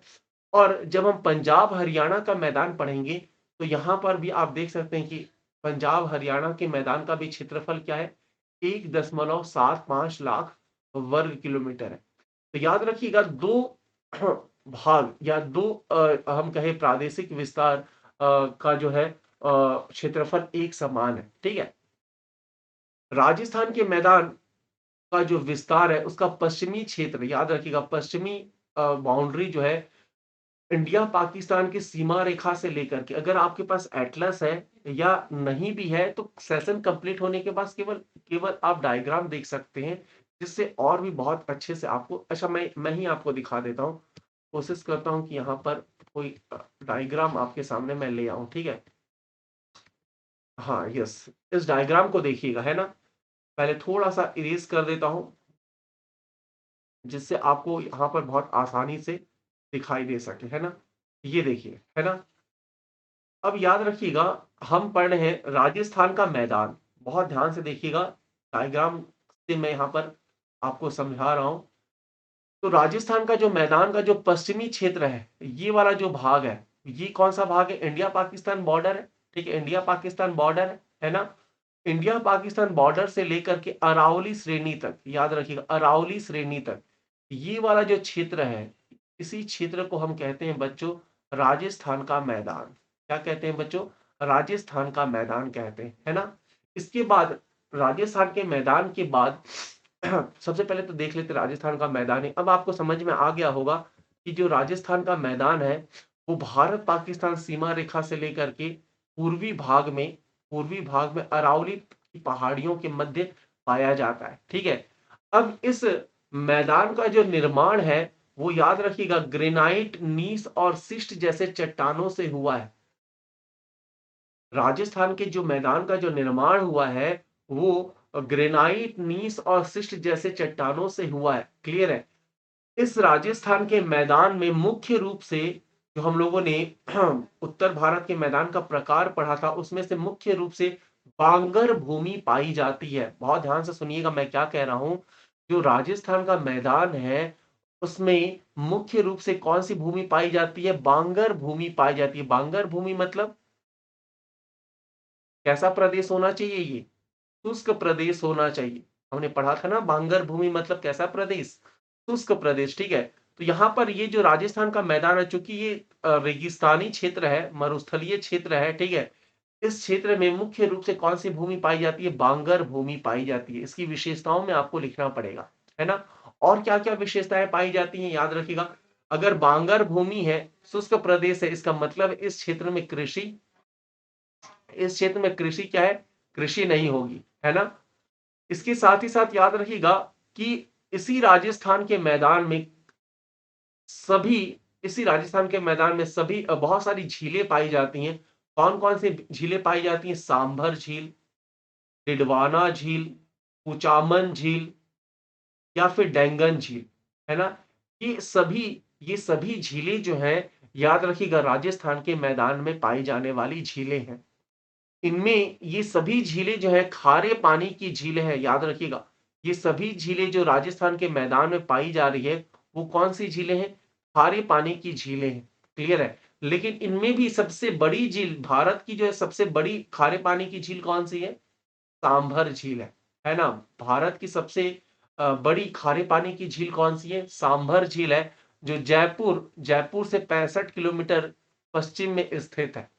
और जब हम पंजाब हरियाणा का मैदान पढ़ेंगे, तो यहां पर भी आप देख सकते हैं कि पंजाब हरियाणा के मैदान का भी क्षेत्रफल क्या है? 1.75 लाख वर्ग किलोमीटर है। तो याद रखिएगा, दो भाग या दो हम कहे प्रादेशिक विस्तार का जो है क्षेत्रफल एक समान है। ठीक है, राजस्थान के मैदान का जो विस्तार है, उसका पश्चिमी क्षेत्र याद रखिएगा, पश्चिमी बाउंड्री जो है इंडिया पाकिस्तान की सीमा रेखा से लेकर के, अगर आपके पास एटलस है या नहीं भी है, तो सेशन कंप्लीट होने के बाद केवल केवल आप डायग्राम देख सकते हैं, जिससे और भी बहुत अच्छे से आपको। अच्छा, मैं ही आपको दिखा देता हूँ। कोशिश करता हूँ कि यहाँ पर कोई डायग्राम आपके सामने मैं ले आऊं। ठीक है, हाँ, यस, इस डायग्राम को देखिएगा, है ना। पहले थोड़ा सा इरेज कर देता हूं, जिससे आपको यहाँ पर बहुत आसानी से दिखाई दे सके, है ना। ये देखिए, है ना। अब याद रखिएगा, हम पढ़ रहे हैं राजस्थान का मैदान। बहुत ध्यान से देखिएगा, डायग्राम से मैं यहाँ पर आपको समझा रहा हूं। तो राजस्थान का जो मैदान का जो पश्चिमी क्षेत्र है, ये वाला जो भाग है, ये कौन सा भाग है? इंडिया पाकिस्तान बॉर्डर है। ठीक है, इंडिया पाकिस्तान बॉर्डर है ना। इंडिया पाकिस्तान बॉर्डर से लेकर के अरावली श्रेणी तक, याद रखिएगा, अरावली श्रेणी तक ये वाला जो क्षेत्र है, इसी क्षेत्र को हम कहते हैं बच्चों राजस्थान का मैदान। क्या कहते हैं बच्चों? राजस्थान का मैदान कहते हैं, है ना। इसके बाद राजस्थान के मैदान के बाद सबसे पहले तो देख लेते राजस्थान का मैदान है। अब आपको समझ में आ गया होगा कि जो राजस्थान का मैदान है, वो भारत पाकिस्तान सीमा रेखा से लेकर के पूर्वी भाग में पूर्वी भाग में अरावली की पहाड़ियों के मध्य पाया जाता है। ठीक है, अब इस मैदान का जो निर्माण है, वो याद रखिएगा ग्रेनाइट, नीस और सिस्ट जैसे चट्टानों से हुआ है। राजस्थान के जो मैदान का जो निर्माण हुआ है, वो ग्रेनाइट, नीस और सिस्ट जैसे चट्टानों से हुआ है। क्लियर है। इस राजस्थान के मैदान में मुख्य रूप से जो हम लोगों ने उत्तर भारत के मैदान का प्रकार पढ़ा था, उसमें से मुख्य रूप से बांगर भूमि पाई जाती है। बहुत ध्यान से सुनिएगा मैं क्या कह रहा हूं। जो राजस्थान का मैदान है, उसमें मुख्य रूप से कौन सी भूमि पाई जाती है? बांगर भूमि पाई जाती है। बांगर भूमि मतलब कैसा प्रदेश होना चाहिए? ये शुष्क प्रदेश होना चाहिए। हमने पढ़ा था ना, बांगर भूमि मतलब कैसा प्रदेश? शुष्क प्रदेश। ठीक है, तो यहाँ पर ये जो राजस्थान का मैदान है, चूंकि ये रेगिस्तानी क्षेत्र है, मरुस्थलीय क्षेत्र है। ठीक है, इस क्षेत्र में मुख्य रूप से कौन सी भूमि पाई जाती है? बांगर भूमि पाई जाती है। इसकी विशेषताओं में आपको लिखना पड़ेगा, है ना। और क्या क्या विशेषताएं पाई जाती हैं, याद रखिएगा। अगर बांगर भूमि है, शुष्क प्रदेश है, इसका मतलब इस क्षेत्र में कृषि क्या है? कृषि नहीं होगी, है ना। इसके साथ ही साथ याद रखिएगा कि इसी राजस्थान के मैदान में सभी इसी राजस्थान के मैदान में सभी बहुत सारी झीलें पाई जाती हैं। कौन कौन सी झीलें पाई जाती हैं? सांभर झील, डिडवाना झील, कुचामन झील या फिर डेंगन झील, है ना। ये सभी झीलें जो हैं, याद रखिएगा राजस्थान के मैदान में पाई जाने वाली झीलें हैं। इनमें ये सभी झीलें जो है खारे पानी की झीलें हैं, याद रखिएगा। ये सभी झीलें जो राजस्थान के मैदान में पाई जा रही है, वो कौन सी झीलें हैं? खारे पानी की झीलें हैं। क्लियर है। लेकिन इनमें भी सबसे बड़ी झील, भारत की जो है सबसे बड़ी खारे पानी की झील कौन सी है? सांभर झील है ना। भारत की सबसे बड़ी खारे पानी की झील कौन सी है? सांभर झील है। जो जयपुर जयपुर से 65 किलोमीटर पश्चिम में स्थित है।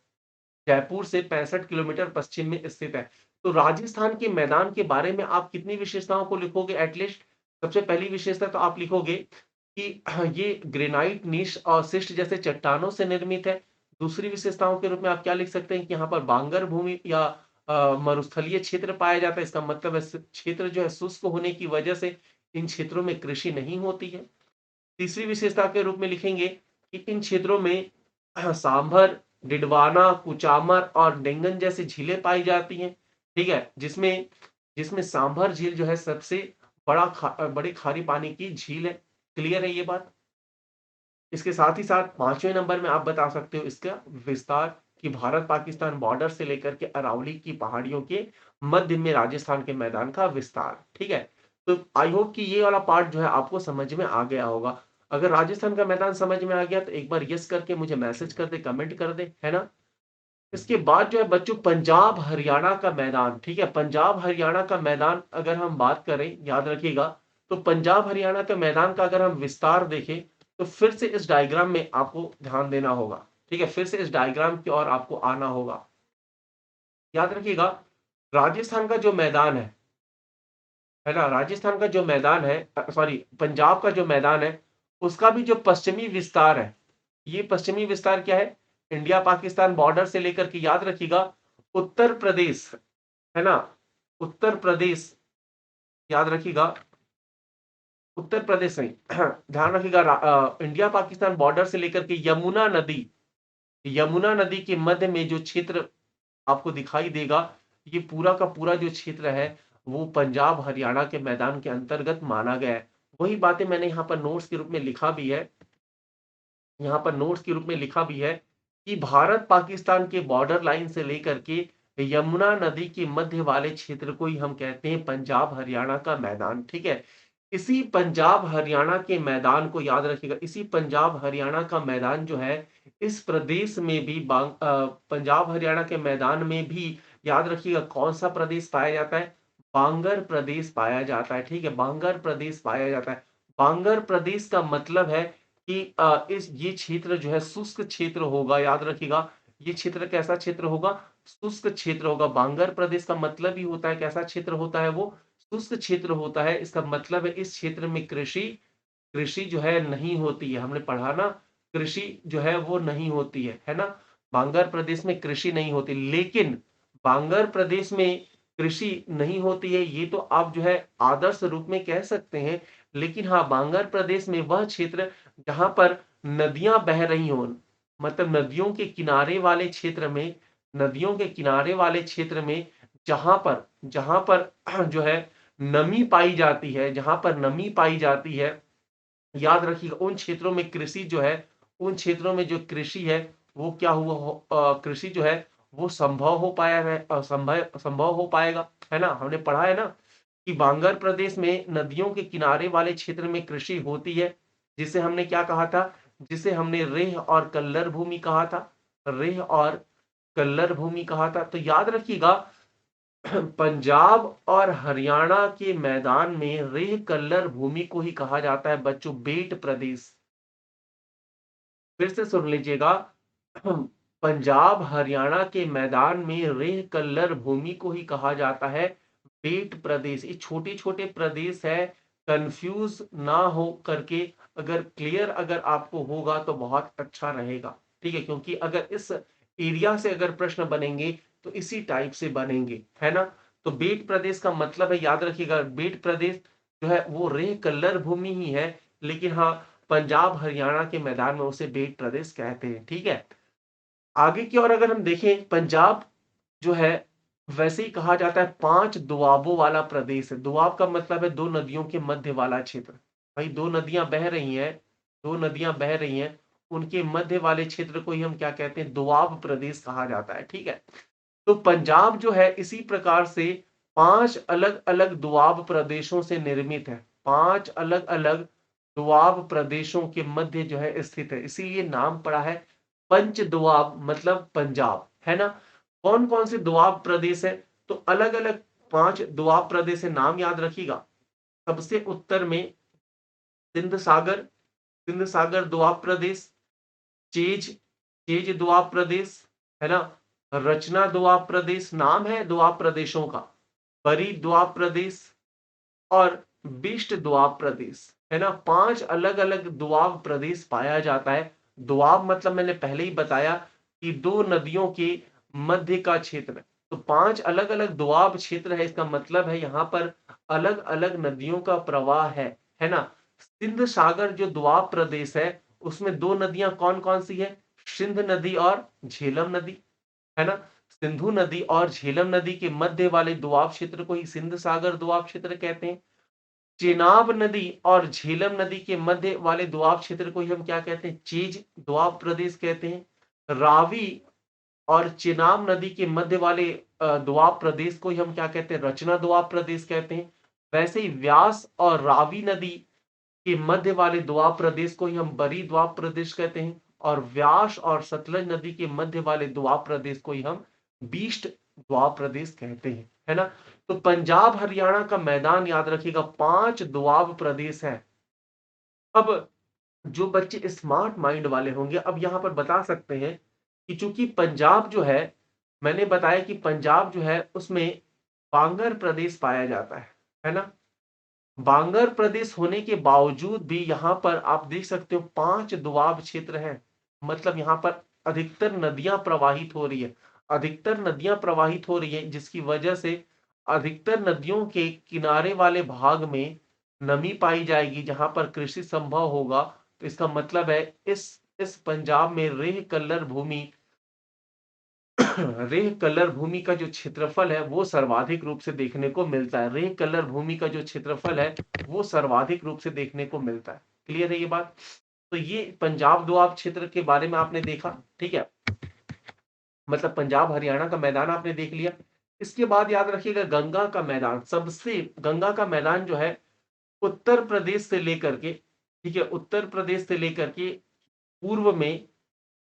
जयपुर से 65 किलोमीटर पश्चिम में स्थित है। तो राजस्थान के मैदान के बारे में आप कितनी विशेषताओं को लिखोगे एटलीस्ट? सबसे पहली विशेषता तो आप लिखोगे कि ये ग्रेनाइट नीश और शिस्ट जैसे चट्टानों से निर्मित है। दूसरी विशेषताओं के रूप में आप क्या लिख सकते हैं कि यहाँ पर बांगर भूमि या मरुस्थलीय क्षेत्र पाया जाता है। इसका मतलब है क्षेत्र जो है शुष्क होने की वजह से इन क्षेत्रों में कृषि नहीं होती है। तीसरी विशेषता के रूप में लिखेंगे कि इन क्षेत्रों में सांभर, डिडवाना, कुचामन और डेंगन जैसी झीलें पाई जाती हैं। ठीक है, जिसमें जिसमें सांभर झील जो है सबसे बड़ी खारी पानी की झील है। क्लियर है ये बात? इसके साथ ही साथ पांचवें नंबर में आप बता सकते हो इसका विस्तार, कि भारत पाकिस्तान बॉर्डर से लेकर के अरावली की पहाड़ियों के मध्य में राजस्थान के मैदान का विस्तार। ठीक है, तो आई होप कि ये वाला पार्ट जो है आपको समझ में आ गया होगा। अगर राजस्थान का मैदान समझ में आ गया तो एक बार यस करके मुझे मैसेज कर दे, कमेंट कर दे, है ना। इसके बाद जो है बच्चों पंजाब हरियाणा का मैदान। ठीक है, पंजाब हरियाणा का मैदान अगर हम बात करें, याद रखिएगा, तो पंजाब हरियाणा के मैदान का अगर हम विस्तार देखें तो फिर से इस डायग्राम में आपको ध्यान देना होगा। ठीक है, फिर से इस डायग्राम की ओर आपको आना होगा। याद रखिएगा, राजस्थान का जो मैदान है ना, राजस्थान का जो मैदान है, सॉरी, पंजाब का जो मैदान है, उसका भी जो पश्चिमी विस्तार है, ये पश्चिमी विस्तार क्या है, इंडिया पाकिस्तान बॉर्डर से लेकर के, याद रखिएगा, उत्तर प्रदेश, है ना, उत्तर प्रदेश, याद रखिएगा, उत्तर प्रदेश नहीं ध्यान रखिएगा, इंडिया पाकिस्तान बॉर्डर से लेकर के यमुना नदी के मध्य में जो क्षेत्र आपको दिखाई देगा, ये पूरा का पूरा जो क्षेत्र है वो पंजाब हरियाणा के मैदान के अंतर्गत माना गया है। वही बातें मैंने यहाँ पर नोट्स के रूप में लिखा भी है, यहाँ पर नोट्स के रूप में लिखा भी है कि भारत पाकिस्तान के बॉर्डर लाइन से लेकर के यमुना नदी के मध्य वाले क्षेत्र को ही हम कहते हैं पंजाब हरियाणा का मैदान। ठीक है, इसी पंजाब हरियाणा के मैदान को याद रखिएगा, इसी पंजाब हरियाणा का मैदान जो है, इस प्रदेश में भी पंजाब हरियाणा के मैदान में भी याद रखिएगा कौन सा प्रदेश पाया जाता है, बांगर प्रदेश पाया जाता है। ठीक है, बांगर प्रदेश पाया जाता है। बांगर प्रदेश का मतलब है कि इस ये क्षेत्र जो है शुष्क क्षेत्र होगा। याद रखिएगा, ये क्षेत्र कैसा क्षेत्र होगा, शुष्क क्षेत्र होगा। बांगर प्रदेश का मतलब ही होता है कैसा क्षेत्र होता है, वो शुष्क क्षेत्र होता है। इसका मतलब है इस क्षेत्र में कृषि कृषि जो है नहीं होती है। हमने पढ़ा ना, कृषि जो है वो नहीं होती है ना। बांगर प्रदेश में कृषि नहीं होती, लेकिन बांगर प्रदेश में कृषि नहीं होती है ये तो आप जो है आदर्श रूप में कह सकते हैं। लेकिन हाँ, बांगर प्रदेश में वह क्षेत्र जहां पर नदियां बह रही हों, मतलब नदियों के किनारे वाले क्षेत्र में जहां पर जो है नमी पाई जाती है, जहां पर नमी पाई जाती है, याद रखिएगा उन क्षेत्रों में कृषि जो है, उन क्षेत्रों में जो कृषि है वो क्या हुआ कृषि जो है वो संभव हो पाया है, संभव हो पाएगा, है ना। हमने पढ़ा है ना कि बांगर प्रदेश में नदियों के किनारे वाले क्षेत्र में कृषि होती है, जिसे हमने क्या कहा था, जिसे हमने रेह और कल्लर भूमि कहा था, रेह और कल्लर भूमि कहा था। तो याद रखिएगा, पंजाब और हरियाणा के मैदान में रेह कल्लर भूमि को ही कहा जाता है बच्चों बेट प्रदेश। फिर से सुन लीजिएगा, पंजाब हरियाणा के मैदान में रेह कल्लर भूमि को ही कहा जाता है बेट प्रदेश। ये छोटे छोटे प्रदेश है, कंफ्यूज ना हो करके, अगर क्लियर अगर आपको होगा तो बहुत अच्छा रहेगा। ठीक है, क्योंकि अगर इस एरिया से अगर प्रश्न बनेंगे तो इसी टाइप से बनेंगे, है ना। तो बेट प्रदेश का मतलब है, याद रखिएगा, बेट प्रदेश जो है वो रेह कल्लर भूमि ही है, लेकिन हाँ, पंजाब हरियाणा के मैदान में उसे बेट प्रदेश कहते हैं। ठीक है, आगे की ओर अगर हम देखें, पंजाब जो है वैसे ही कहा जाता है पांच दुआबों वाला प्रदेश है। दुआब का मतलब है दो नदियों के मध्य वाला क्षेत्र। भाई दो नदियां बह रही हैं, दो नदियां बह रही हैं, उनके मध्य वाले क्षेत्र को ही हम क्या कहते हैं, दुआब प्रदेश कहा जाता है। ठीक है, तो पंजाब जो है इसी प्रकार से पांच अलग अलग दुआब प्रदेशों से निर्मित है, पांच अलग अलग दुआब प्रदेशों के मध्य जो है स्थित है, इसीलिए नाम पड़ा है पंच दुआब, मतलब पंजाब, है ना। कौन कौन से दुआब प्रदेश है, तो अलग अलग पांच दुआब प्रदेश है, नाम याद रखिएगा। सबसे उत्तर में सिंध सागर, सिंध सागर दोआब प्रदेश, चेज चेज दोआब प्रदेश, है ना, रचना दोआब प्रदेश, नाम है दोआब प्रदेशों का, बरी दोआब प्रदेश और बिष्ट दोआब प्रदेश, है ना। 5 अलग-अलग दोआब प्रदेश पाया जाता है। दोआब मतलब मैंने पहले ही बताया कि 2 नदियों के मध्य का क्षेत्र। तो 5 अलग-अलग दोआब क्षेत्र है, इसका मतलब है यहाँ पर अलग-अलग नदियों का प्रवाह है ना। सिंध सागर जो दोआब प्रदेश है, उसमें 2 नदियां कौन-कौन सी है? सिंध नदी और झेलम नदी, है ना। सिंधु नदी और झेलम नदी के मध्य वाले दोआब क्षेत्र को ही सिंध सागर दोआब क्षेत्र कहते हैं। चेनाब नदी और झेलम नदी के मध्य वाले दोआब क्षेत्र को ही हम क्या कहते हैं? चीज दोआब प्रदेश कहते हैं। रावी और चेनाब नदी के मध्य वाले दोआब प्रदेश को ही हम क्या कहते हैं? रचना दोआब प्रदेश कहते हैं। वैसे ही व्यास और रावी नदी के मध्य वाले दोआब प्रदेश को ही हम बरी दोआब प्रदेश कहते हैं, और व्यास और सतलज नदी के मध्य वाले दोआब प्रदेश को ही हम बीस्ट दोआब प्रदेश कहते हैं, है ना। तो पंजाब हरियाणा का मैदान याद रखिएगा 5 दोआब प्रदेश है। अब जो बच्चे स्मार्ट माइंड वाले होंगे अब यहां पर बता सकते हैं कि चूंकि पंजाब जो है, मैंने बताया कि पंजाब जो है उसमें बांगर प्रदेश पाया जाता है ना। बांगर प्रदेश होने के बावजूद भी यहां पर आप देख सकते हो 5 दोआब क्षेत्र हैं। मतलब यहां पर अधिकतर नदियां प्रवाहित हो रही है, अधिकतर नदियां प्रवाहित हो रही है, जिसकी वजह से अधिकतर नदियों के किनारे वाले भाग में नमी पाई जाएगी जहां पर कृषि संभव होगा। तो इसका मतलब है इस पंजाब में रेह कल्लर भूमि रेह कलर भूमि का जो क्षेत्रफल है वो सर्वाधिक रूप से देखने को मिलता है। रेह कलर भूमि का जो क्षेत्रफल है वो सर्वाधिक रूप से देखने को मिलता है। क्लियर है ये बात? तो ये पंजाब दोआब क्षेत्र के बारे में आपने देखा, ठीक है। मतलब पंजाब हरियाणा का मैदान आपने देख लिया। इसके बाद याद रखिएगा गंगा का मैदान, सबसे गंगा का मैदान जो है उत्तर प्रदेश से लेकर के, ठीक है, उत्तर प्रदेश से लेकर के पूर्व में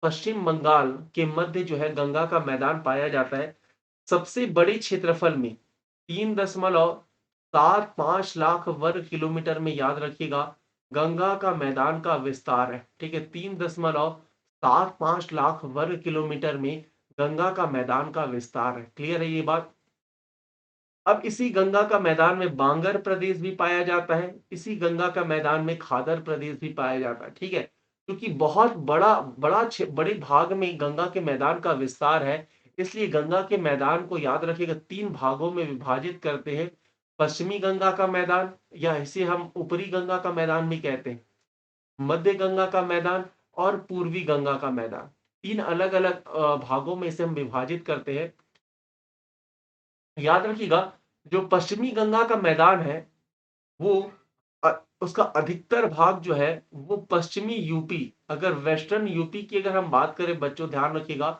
पश्चिम बंगाल के मध्य जो है गंगा का मैदान पाया जाता है। सबसे बड़े क्षेत्रफल में 3.75 लाख वर्ग किलोमीटर में याद रखिएगा गंगा का मैदान का विस्तार है, ठीक है। 3.75 लाख वर्ग किलोमीटर में गंगा का मैदान का विस्तार है। क्लियर है ये बात? अब इसी गंगा का मैदान में बांगर प्रदेश भी पाया जाता है, इसी गंगा का मैदान में खादर प्रदेश भी पाया जाता है, ठीक है। क्योंकि बहुत बड़े भाग में गंगा के मैदान का विस्तार है, इसलिए गंगा के मैदान को याद रखिएगा 3 भागों में विभाजित करते हैं। पश्चिमी गंगा का मैदान, या इसे हम ऊपरी गंगा का मैदान भी कहते हैं, मध्य गंगा का मैदान और पूर्वी गंगा का मैदान। 3 अलग अलग भागों में इसे हम विभाजित करते हैं। याद रखिएगा जो पश्चिमी गंगा का मैदान है वो अ, उसका अधिकतर भाग जो है वो पश्चिमी यूपी, अगर वेस्टर्न यूपी की अगर हम बात करें बच्चों ध्यान रखिएगा,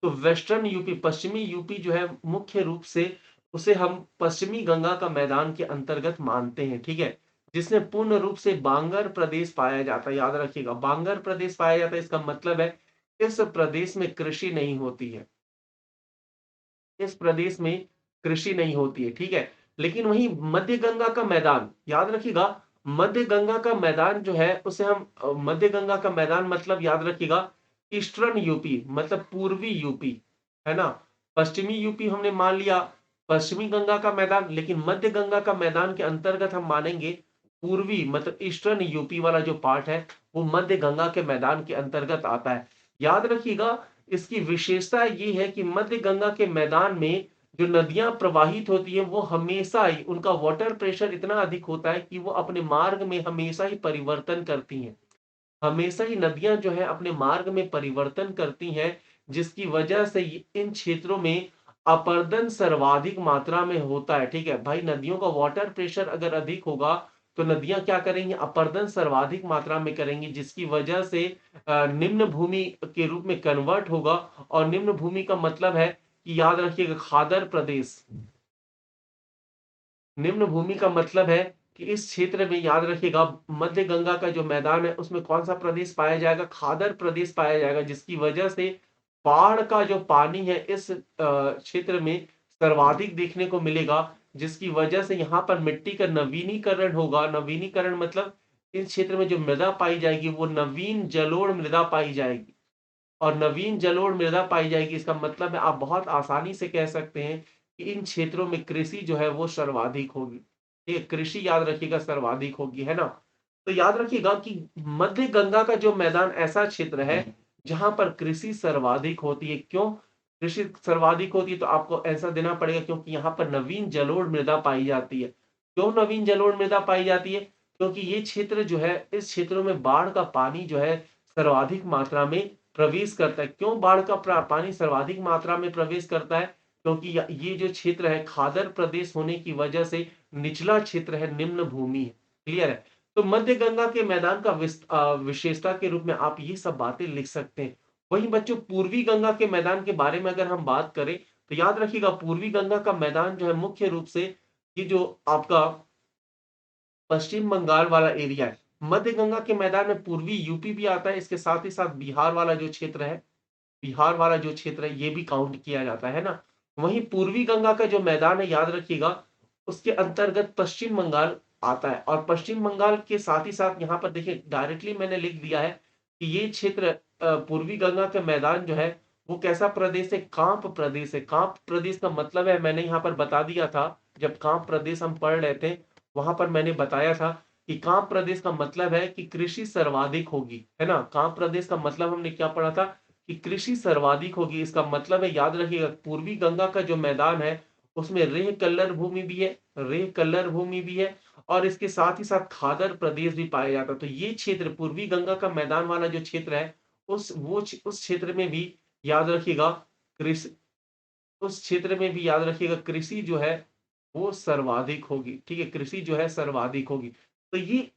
तो वेस्टर्न यूपी पश्चिमी यूपी जो है मुख्य रूप से उसे हम पश्चिमी गंगा का मैदान के अंतर्गत मानते हैं, ठीक है। जिसमें पूर्ण रूप से बांगर प्रदेश पाया जाता है। याद रखिएगा बांगर प्रदेश पाया जाता है, इसका मतलब है इस प्रदेश में कृषि नहीं होती है, इस प्रदेश में कृषि नहीं होती है, ठीक है। लेकिन वहीं मध्य गंगा का मैदान याद रखिएगा, मध्य गंगा का मैदान जो है उसे हम मध्य गंगा का मैदान मतलब याद रखिएगा ईस्टर्न यूपी, मतलब पूर्वी यूपी, है ना। पश्चिमी यूपी हमने मान लिया पश्चिमी गंगा का मैदान, लेकिन मध्य गंगा का मैदान के अंतर्गत हम मानेंगे पूर्वी, मतलब ईस्टर्न यूपी वाला जो पार्ट है वो मध्य गंगा के मैदान के अंतर्गत आता है। याद रखिएगा इसकी विशेषता ये है कि मध्य गंगा के मैदान में जो नदियां प्रवाहित होती हैं वो हमेशा ही उनका वाटर प्रेशर इतना अधिक होता है कि वो अपने मार्ग में हमेशा ही परिवर्तन करती हैं। हमेशा ही नदियां जो है अपने मार्ग में परिवर्तन करती हैं, जिसकी वजह से इन क्षेत्रों में अपर्दन सर्वाधिक मात्रा में होता है, ठीक है। भाई नदियों का वाटर प्रेशर अगर अधिक होगा तो नदियां क्या करेंगी? अपर्दन सर्वाधिक मात्रा में करेंगी, जिसकी वजह से निम्न भूमि के रूप में कन्वर्ट होगा। और निम्न भूमि का मतलब है कि याद रखिएगा खादर प्रदेश, निम्न भूमि का मतलब है कि इस क्षेत्र में याद रखिएगा मध्य गंगा का जो मैदान है उसमें कौन सा प्रदेश पाया जाएगा? खादर प्रदेश पाया जाएगा, जिसकी वजह से बाढ़ का जो पानी है इस क्षेत्र में सर्वाधिक देखने को मिलेगा, जिसकी वजह से यहाँ पर मिट्टी का नवीनीकरण होगा। नवीनीकरण मतलब इस क्षेत्र में जो मृदा पाई जाएगी वो नवीन जलोढ़ मृदा पाई जाएगी। और नवीन जलोढ़ मृदा पाई जाएगी, इसका मतलब है आप बहुत आसानी से कह सकते हैं कि इन क्षेत्रों में कृषि जो है वो सर्वाधिक होगी। ठीक है, कृषि याद रखिएगा सर्वाधिक होगी, है ना? तो याद रखिएगा कि मध्य गंगा का जो मैदान ऐसा क्षेत्र है जहां पर कृषि सर्वाधिक होती है। क्यों कृषि सर्वाधिक होती है? तो आपको ऐसा देना पड़ेगा क्योंकि यहाँ पर नवीन जलोढ़ मृदा पाई जाती है। क्यों नवीन जलोढ़ मृदा पाई जाती है? क्योंकि ये क्षेत्र जो है, इस क्षेत्रों में बाढ़ का पानी जो है सर्वाधिक मात्रा में प्रवेश करता है। क्यों बाढ़ का पानी सर्वाधिक मात्रा में प्रवेश करता है? क्योंकि ये जो क्षेत्र है खादर प्रदेश होने की वजह से निचला क्षेत्र है, निम्न भूमि है। क्लियर है? तो मध्य गंगा के मैदान का विशेषता के रूप में आप ये सब बातें लिख सकते हैं। वहीं बच्चों पूर्वी गंगा के मैदान के बारे में अगर हम बात करें तो याद रखिएगा पूर्वी गंगा का मैदान जो है मुख्य रूप से ये जो आपका पश्चिम बंगाल वाला एरिया है। मध्य गंगा के मैदान में पूर्वी यूपी भी आता है, इसके साथ ही साथ बिहार वाला जो क्षेत्र है, बिहार वाला जो क्षेत्र है ये भी काउंट किया जाता है ना। वहीं पूर्वी गंगा का जो मैदान है याद रखिएगा उसके अंतर्गत पश्चिम बंगाल आता है। और पश्चिम बंगाल के साथ ही साथ यहाँ पर देखिए डायरेक्टली मैंने लिख दिया है कि ये क्षेत्र पूर्वी गंगा का मैदान जो है वो कैसा प्रदेश है? कांप प्रदेश है। कांप प्रदेश का मतलब है, मैंने यहाँ पर बता दिया था जब कांप प्रदेश हम पढ़ रहे थे वहां पर मैंने बताया था कि कांप प्रदेश का मतलब है कि कृषि सर्वाधिक होगी, है ना? कांप प्रदेश का मतलब हमने क्या पढ़ा था कि कृषि सर्वाधिक होगी। इसका मतलब है याद रखिएगा पूर्वी गंगा का जो मैदान है उसमें रेह कल्लर भूमि भी है, रेह कल्लर भूमि भी है और इसके साथ ही साथ खादर प्रदेश भी पाया जाता है। तो ये क्षेत्र पूर्वी गंगा का मैदान वाला जो क्षेत्र है उस क्षेत्र में भी याद रखिएगा कृषि, उस क्षेत्र में भी याद रखिएगा कृषि जो है वो सर्वाधिक होगी। ठीक है, कृषि जो है सर्वाधिक होगी। तो ये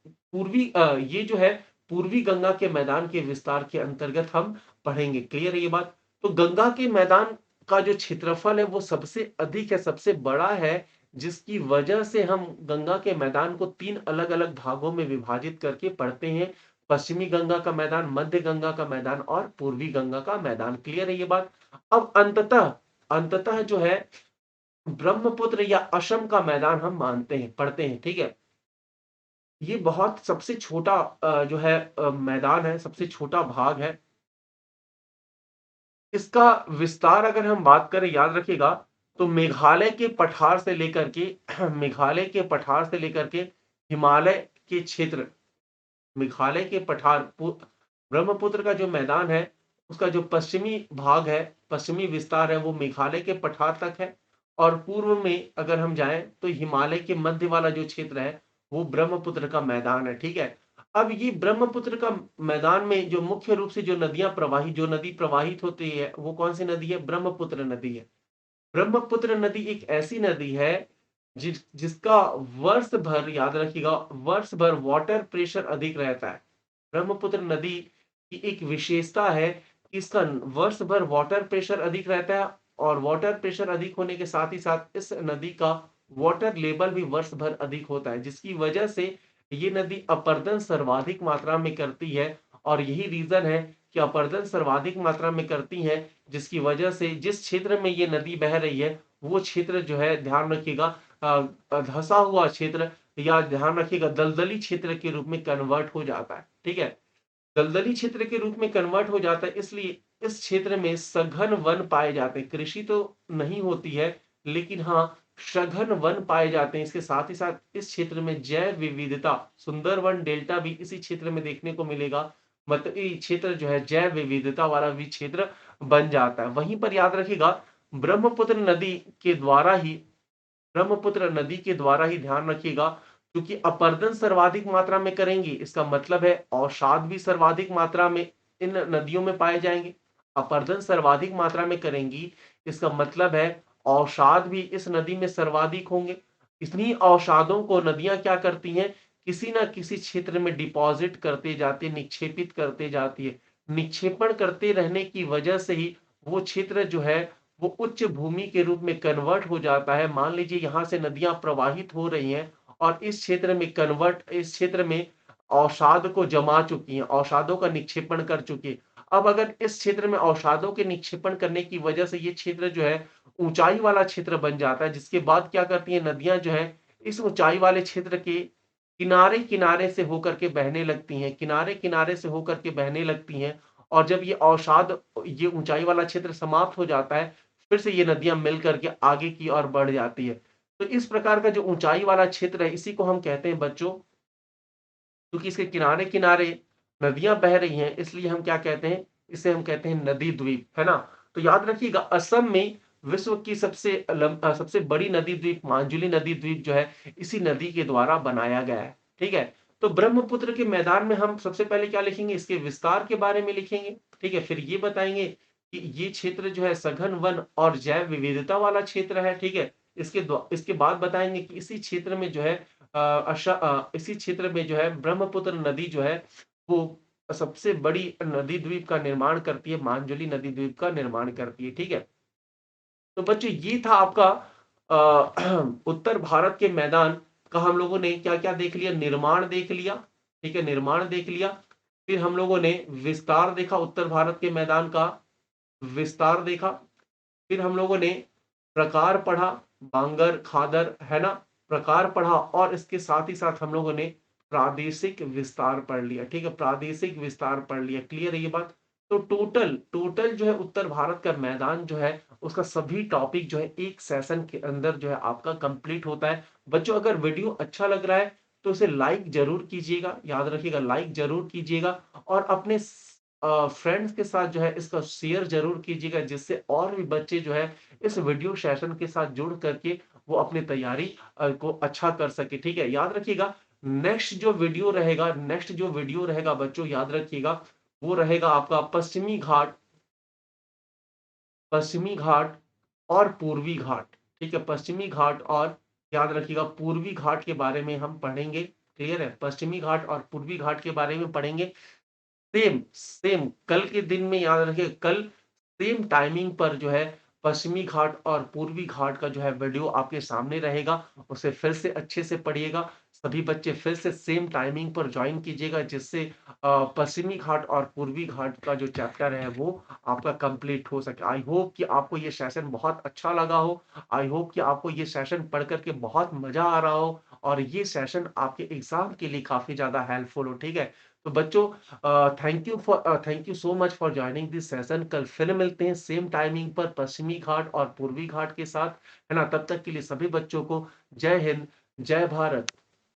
ये जो है पूर्वी गंगा के मैदान के विस्तार के अंतर्गत हम पढ़ेंगे। क्लियर है ये बात? तो गंगा के मैदान का जो क्षेत्रफल है वो सबसे अधिक है, सबसे बड़ा है, जिसकी वजह से हम गंगा के मैदान को तीन अलग अलग भागों में विभाजित करके पढ़ते हैं। पश्चिमी गंगा का मैदान, मध्य गंगा का मैदान और पूर्वी गंगा का मैदान। क्लियर है ये बात? अब अंततः अंततः जो है ब्रह्मपुत्र या असम का मैदान हम मानते हैं, पढ़ते हैं। ठीक है, ये बहुत सबसे छोटा जो है मैदान है, सबसे छोटा भाग है। इसका विस्तार अगर हम बात करें याद रखिएगा तो मेघालय के पठार से लेकर के मेघालय के पठार से लेकर के हिमालय के क्षेत्र, मेघालय के पठार ब्रह्मपुत्र का जो मैदान है उसका जो पश्चिमी भाग है, पश्चिमी विस्तार है वो मेघालय के पठार तक है। और पूर्व में अगर हम जाएं तो हिमालय के मध्य वाला जो क्षेत्र है वो ब्रह्मपुत्र का मैदान है। ठीक है, अब ये ब्रह्मपुत्र का मैदान में जो मुख्य रूप से जो नदियां प्रवाहित, जो नदी प्रवाहित होती है वो कौन सी नदी है? ब्रह्मपुत्र नदी है। ब्रह्मपुत्र नदी एक ऐसी नदी है जिसका वर्ष भर याद रखिएगा वर्ष भर वाटर प्रेशर अधिक रहता है। ब्रह्मपुत्र नदी की एक विशेषता है कि इसका वर्ष भर वाटर प्रेशर अधिक रहता है और वाटर प्रेशर अधिक होने के साथ ही साथ इस नदी का वाटर लेवल भी वर्ष भर अधिक होता है, जिसकी वजह से ये नदी अपर्दन सर्वाधिक मात्रा में करती है। और यही रीजन है कि अपर्दन सर्वाधिक मात्रा में करती है, जिसकी वजह से जिस क्षेत्र में ये नदी बह रही है वो क्षेत्र जो है ध्यान रखिएगा धंसा हुआ क्षेत्र या ध्यान रखिएगा दलदली क्षेत्र के रूप में कन्वर्ट हो जाता है। ठीक है, दलदली क्षेत्र के रूप में कन्वर्ट हो जाता है, इसलिए इस क्षेत्र में सघन वन पाए जाते हैं। कृषि तो नहीं होती है लेकिन हाँ सघन वन पाए जाते हैं। इसके साथ ही साथ इस क्षेत्र में जैव विविधता, सुंदरवन डेल्टा भी इसी क्षेत्र में देखने को मिलेगा। मतलब ये क्षेत्र जो है जैव विविधता वाला भी क्षेत्र बन जाता है। वहीं पर याद रखिएगा ब्रह्मपुत्र नदी के द्वारा ही, ब्रह्मपुत्र नदी के द्वारा ही ध्यान रखिएगा, क्योंकि अपर्दन सर्वाधिक मात्रा में करेंगी इसका मतलब है अवसाद भी सर्वाधिक मात्रा में इन नदियों में पाए जाएंगे। अपर्दन सर्वाधिक मात्रा में करेंगी इसका मतलब है अवसाद भी इस नदी में सर्वाधिक होंगे। इतनी अवसादों को नदियां क्या करती हैं? किसी ना किसी क्षेत्र में डिपॉजिट करते जाती है, निक्षेपित करते जाती है। निक्षेपण करते रहने की वजह से ही वो क्षेत्र जो है वो उच्च भूमि के रूप में कन्वर्ट हो जाता है। मान लीजिए यहाँ से नदियां प्रवाहित हो रही हैं और इस क्षेत्र में अवसाद को जमा चुकी हैं, अवसादों का निक्षेपण कर चुकी है। अब अगर इस क्षेत्र में अवसादों के निक्षेपण करने की वजह से ये क्षेत्र जो है ऊंचाई वाला क्षेत्र बन जाता है, जिसके बाद क्या करती है नदियां जो है इस ऊंचाई वाले क्षेत्र के किनारे-किनारे से होकर के बहने लगती हैं, किनारे-किनारे से होकर के बहने लगती हैं और जब ये अवसाद ये ऊँचाई वाला क्षेत्र समाप्त हो जाता है, फिर से ये नदियाँ मिल कर के आगे की ओर बढ़ जाती है। तो इस प्रकार का जो ऊँचाई वाला क्षेत्र है, इसी को हम कहते हैं बच्चों, क्योंकि इसके किनारे-किनारे नदियाँ बह रही हैं, इसलिए हम क्या कहते हैं, इसे हम कहते हैं नदी द्वीप, है ना? तो याद रखिएगा असम में विश्व की सबसे बड़ी नदी द्वीप माजुली नदी द्वीप जो है, इसी नदी के द्वारा बनाया गया है, ठीक है? तो ब्रह्मपुत्र के मैदान में हम सबसे पहले क्या लिखेंगे, इसके विस्तार के बारे में लिखेंगे, ठीक है? फिर ये बताएँगे कि ये क्षेत्र जो है सघन वन और जैव विविधता वाला क्षेत्र है, ठीक है? इसके बाद बताएँगे कि इसी क्षेत्र में जो है ब्रह्मपुत्र नदी जो है वो सबसे बड़ी नदी द्वीप का निर्माण करती है, मानजुली नदी द्वीप का निर्माण करती है, ठीक है? तो बच्चों ये था आपका उत्तर भारत के मैदान का हम लोगों ने क्या-क्या देख लिया, निर्माण देख लिया, ठीक है? निर्माण देख लिया। फिर हम लोगों ने विस्तार देखा उत्तर भारत के मैदान का, विस्तार देखा। फिर हम लोगों ने प्रकार पढ़ा, बांगर, खादर, है ना? प्रकार पढ़ा और इसके साथ ही साथ हम लोगों ने प्रादेशिक विस्तार पढ़ लिया, ठीक है? प्रादेशिक विस्तार पढ़ लिया, क्लियर है ये बात? तो टोटल टोटल जो है उत्तर भारत का मैदान जो है, उसका सभी टॉपिक जो है एक सेशन के अंदर जो है आपका कंप्लीट होता है। बच्चों अगर वीडियो अच्छा लग रहा है, तो इसे लाइक ज़रूर कीजिएगा, याद रखिएगा लाइक ज़रूर कीजिएगा और अपने फ्रेंड्स के साथ जो है इसका शेयर ज़रूर कीजिएगा जिससे और भी बच्चे जो है इस वीडियो सेशन के साथ जुड़ करके वो अपनी तैयारी को अच्छा कर सके, ठीक है? याद रखिएगा नेक्स्ट जो वीडियो रहेगा बच्चों याद रखिएगा, वो रहेगा आपका पश्चिमी घाट और पूर्वी घाट, ठीक है? पश्चिमी घाट और याद रखिएगा पूर्वी घाट के बारे में हम पढ़ेंगे, क्लियर है? पश्चिमी घाट और पूर्वी घाट के बारे में पढ़ेंगे। सेम सेम कल के दिन में याद रखिए कल सेम टाइमिंग पर जो है पश्चिमी घाट और पूर्वी घाट का जो है वीडियो आपके सामने रहेगा। उसे फिर से अच्छे से पढ़िएगा। सभी बच्चे फिर से सेम टाइमिंग पर जॉइन कीजिएगा जिससे पश्चिमी घाट और पूर्वी घाट का जो चैप्टर है वो आपका कंप्लीट हो सके। आई होप कि आपको ये सेशन बहुत अच्छा लगा हो। आई होप कि आपको ये सेशन पढ़ कर के बहुत मज़ा आ रहा हो और ये सेशन आपके एग्ज़ाम के लिए काफ़ी ज़्यादा हेल्पफुल हो, ठीक है? तो बच्चों thank you so much for joining this session. कल फिर मिलते हैं सेम टाइमिंग पर पश्चिमी घाट और पूर्वी घाट के साथ, है ना? तब तक के लिए सभी बच्चों को जय हिंद, जय भारत।